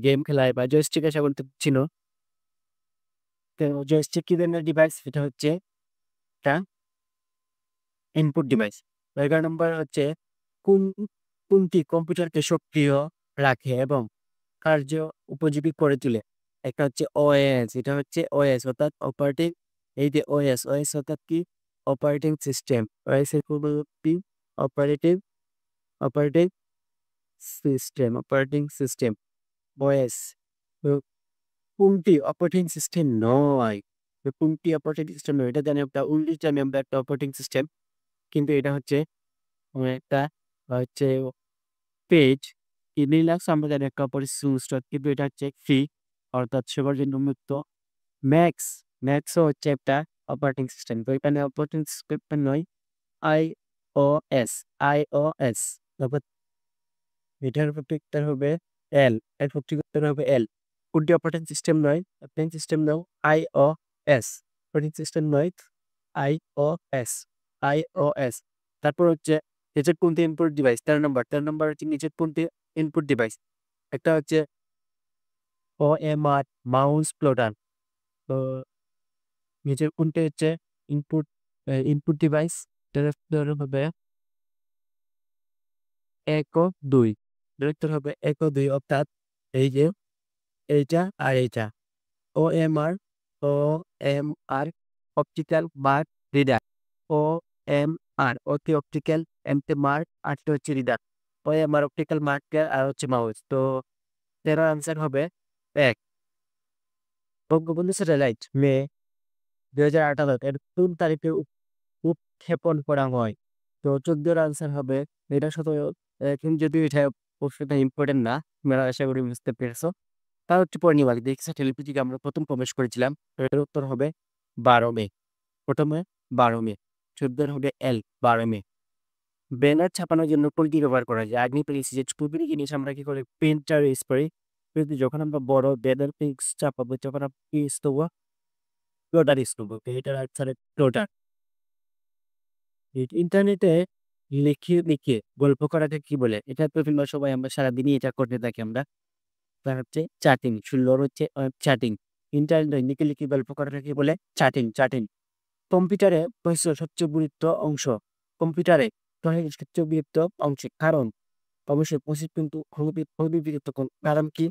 গেম খেলাই বা জয়স্টিক আশা করতে চিনো। তো জয়স্টিক কি ধরনের ডিভাইস? এটা হচ্ছে একটা ইনপুট ডিভাইস। 11 নম্বর হচ্ছে কোন কোনটি কম্পিউটারকে সক্রিয় রাখে এবং কার্য উপযোগী করে তোলে? একটা হচ্ছে ওএস। এটা হচ্ছে ওএস অর্থাৎ অপারেটিং, এই যে ওএস অর্থাৎ কি? Operating system. ওএস এর পূর্ব কি? Operative operating operating system, OS. তো কোনটি অপারেটিং সিস্টেম নয়? তো কোনটি অপারেটিং সিস্টেম নয়? এটা জানি আমরা, উইন্ডোজ জানি আমরা একটা অপারেটিং সিস্টেম, কিন্তু এটা হচ্ছে একটা হচ্ছে পেজ। লিনাক্স আমরা জানি একটা অপারেটিং সিস্টেম, কিন্তু এটা হচ্ছে ফ্রি। অর্থাৎ সবার জন্য উন্মুক্ত। ম্যাক্স, ম্যাক্সও হচ্ছে একটা অপারেটিং সিস্টেম। তো এখানে অপারেটিং সিস্টেম নয়, iOS, iOS। তারপর এটার প্রত্যেকটা হবে এল, এর প্রত্যেকটা হবে এল। কোনটি অপারেটিং সিস্টেম নয়? অপারেটিং সিস্টেম নাও iOS, অপারেটিং সিস্টেম নয় iOS, iOS। তারপর হচ্ছে নিচের কোনটি ইনপুট ডিভাইস? 13 নম্বর হচ্ছে নিচের কোনটি ইনপুট ডিভাইস? একটা হচ্ছে OMR, মাউস প্লোটার। তো নিচের কোনটি হচ্ছে ইনপুট ইনপুট ডিভাইস? এটার হবে ১ ও ২। এটার হবে ১ ও ২, অর্থাৎ এই যে এইটা আর এইটা। OMR, OMR optical mark reader. OMR অতি অপটিক্যাল, এমতে মার্ক, আরটা হচ্ছে রিডার। OMR অপটিক্যাল মার্কার আর হচ্ছে মাউস। তো এর আনসার হবে ১। বঙ্গবন্ধু স্যাটেলাইট মে ২০১৮ এর কোন তারিখে উৎক্ষেপণ করা হয়? তো ১৪ এর আনসার হবে এটা শত কিন্তু যদিও এটা প্রশ্নটা ইম্পর্টেন্ট না, তোমরা আশা করি বুঝতে পেরেছো। তা হচ্ছে পূর্ণিমা দেখি স্যাটেলাইট থেকে আমরা প্রথম প্রবেশ করেছিলাম। তো এটার উত্তর হবে ১২ মে। প্রথমে ১২ মে। ১৪ হবে এল, ১২ মে। ব্যানার ছাপানোর জন্য কোনটি ব্যবহার করা যায়? আগে পেরেছি যে প্রতিটি জিনিস আমরা কি করে প্রিন্টার ইউজ করি। কিন্তু যখন আমরা বড় ব্যানার পিক্স ছাপাবো তখন আমরা কি ইউজ করবো? প্লটার ইউজ করবো। তো এটার আনসার প্লটার। ইন্টারনেটে লিখে গল্প করাকে কি বলে? এটা তো তোমরা সবাই আমরা সারাদিনই এটা করতে থাকি আমরা। তা হচ্ছে চ্যাটিং। ১৬ হচ্ছে চ্যাটিং। ইন্টারনেটে লিখে গল্প করাকে কি বলে? Chatting, chatting. কম্পিউটারে প্রসেসর সবচেয়ে গুরুত্ব অংশ। কম্পিউটারে প্রসেসর সবচেয়ে গুরুত্ব অংশ। কারণ অবশ্যই প্রসেসর কিন্তু খুবই গুরুত্বপূর্ণ। কারণ কি?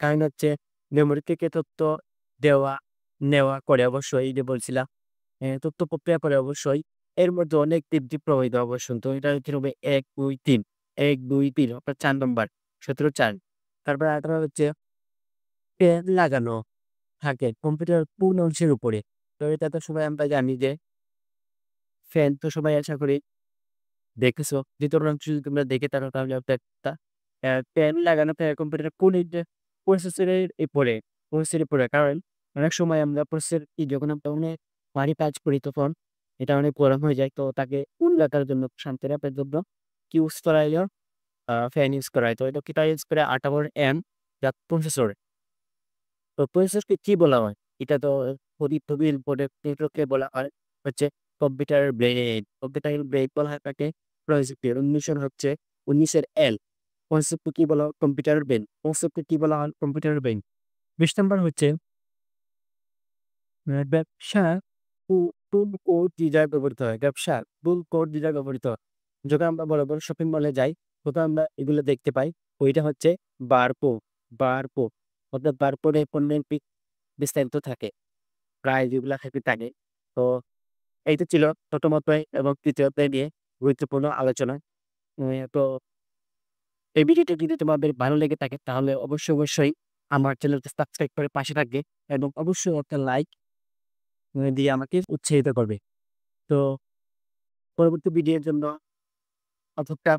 কারণ হচ্ছে মেমোরি থেকে তথ্য দেওয়া নেওয়া করে অবশ্যই, এই যে বলছিলাম। তথ্য প্রক্রিয়া করে অবশ্যই। এর মধ্যে অনেক দিক প্রভাবিত অবশ্যই। তো এটা হচ্ছে হবে ১, ২, ৩। ১, ২, ৩ অর্থাৎ ৪ নম্বর। ১৭, ৪। তারপরে ১৮ হচ্ছে ফ্যান লাগানো থাকে কম্পিউটারের কোন অংশের উপরে? তো এটা তো সবাই আমরা জানি যে ফ্যান তো সবাই আশা করি দেখেছো। ২য় অংশ যদি তোমরা দেখে থাকো তাহলে হয়তো একটা ফ্যান লাগানো থাকে কম্পিউটারের কোন প্রসেসরের উপরে, প্রসেসরের উপরে। কারণ অনেক সময় আমরা প্রসেসর যখন আমরা অনেক ভারী কাজ করি তখন এটা অনেক গরম হয়ে যায়। তো তাকে কুল রাখার জন্য, শান্তি রাখার জন্য কি ইউজ করা হয়? ফ্যান ইউজ করা হয়। তো এটা কিটা ইউজ করে ৮ এম যা প্রসেসর। তো প্রসেসরকে কি বলা হয়? এটা তো খুবই ইম্পোর্টেন্ট। এটাকে বলা হয় হচ্ছে কম্পিউটার ব্রেইন। কম্পিউটার ব্রেইন বলা হয় তাকে প্রসেসরকে। ১৯ এর এল। কনসেপ্টকে কি বলা হয়? Computer brain. কনসেপ্টকে কি বলা হয়? Computer brain. ২০ নাম্বার হচ্ছে ব্যবসা কোন কোড ডিজাইন ব্যবহৃত হয়? ব্যবসা কোন কোড ডিজাইন ব্যবহৃত হয়? যখন আমরা বড় শপিং মলে যাই তখন আমরা এগুলো দেখতে পাই। ওইটা হচ্ছে বারকোড, বারকোড। অর্থাৎ বারকোডে পণ্যের বিস্তারিত থাকে। প্রায় যেগুলা থাকে। তো এইটা ছিল প্রথম অধ্যায় এবং ৩য় অধ্যায় নিয়ে গুরুত্বপূর্ণ আলোচনা। তো এই ভিডিওটি যদি তোমাদের ভালো লেগে থাকে তাহলে অবশ্যই আমার চ্যানেলটি সাবস্ক্রাইব করে পাশে থাকবে এবং অবশ্যই একটা লাইক দিয়ে আমাকে উৎসাহিত করবে। তো পরবর্তী ভিডিওর জন্য অপেক্ষা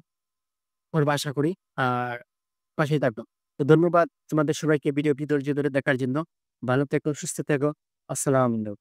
করবো আশা করি। আর পাশেই থাকবো। তো ধন্যবাদ তোমাদের সবাইকে ভিডিওটি ধৈর্য ধরে দেখার জন্য। ভালো থেকো, সুস্থ থেকো। আসসালামু আলাইকুম।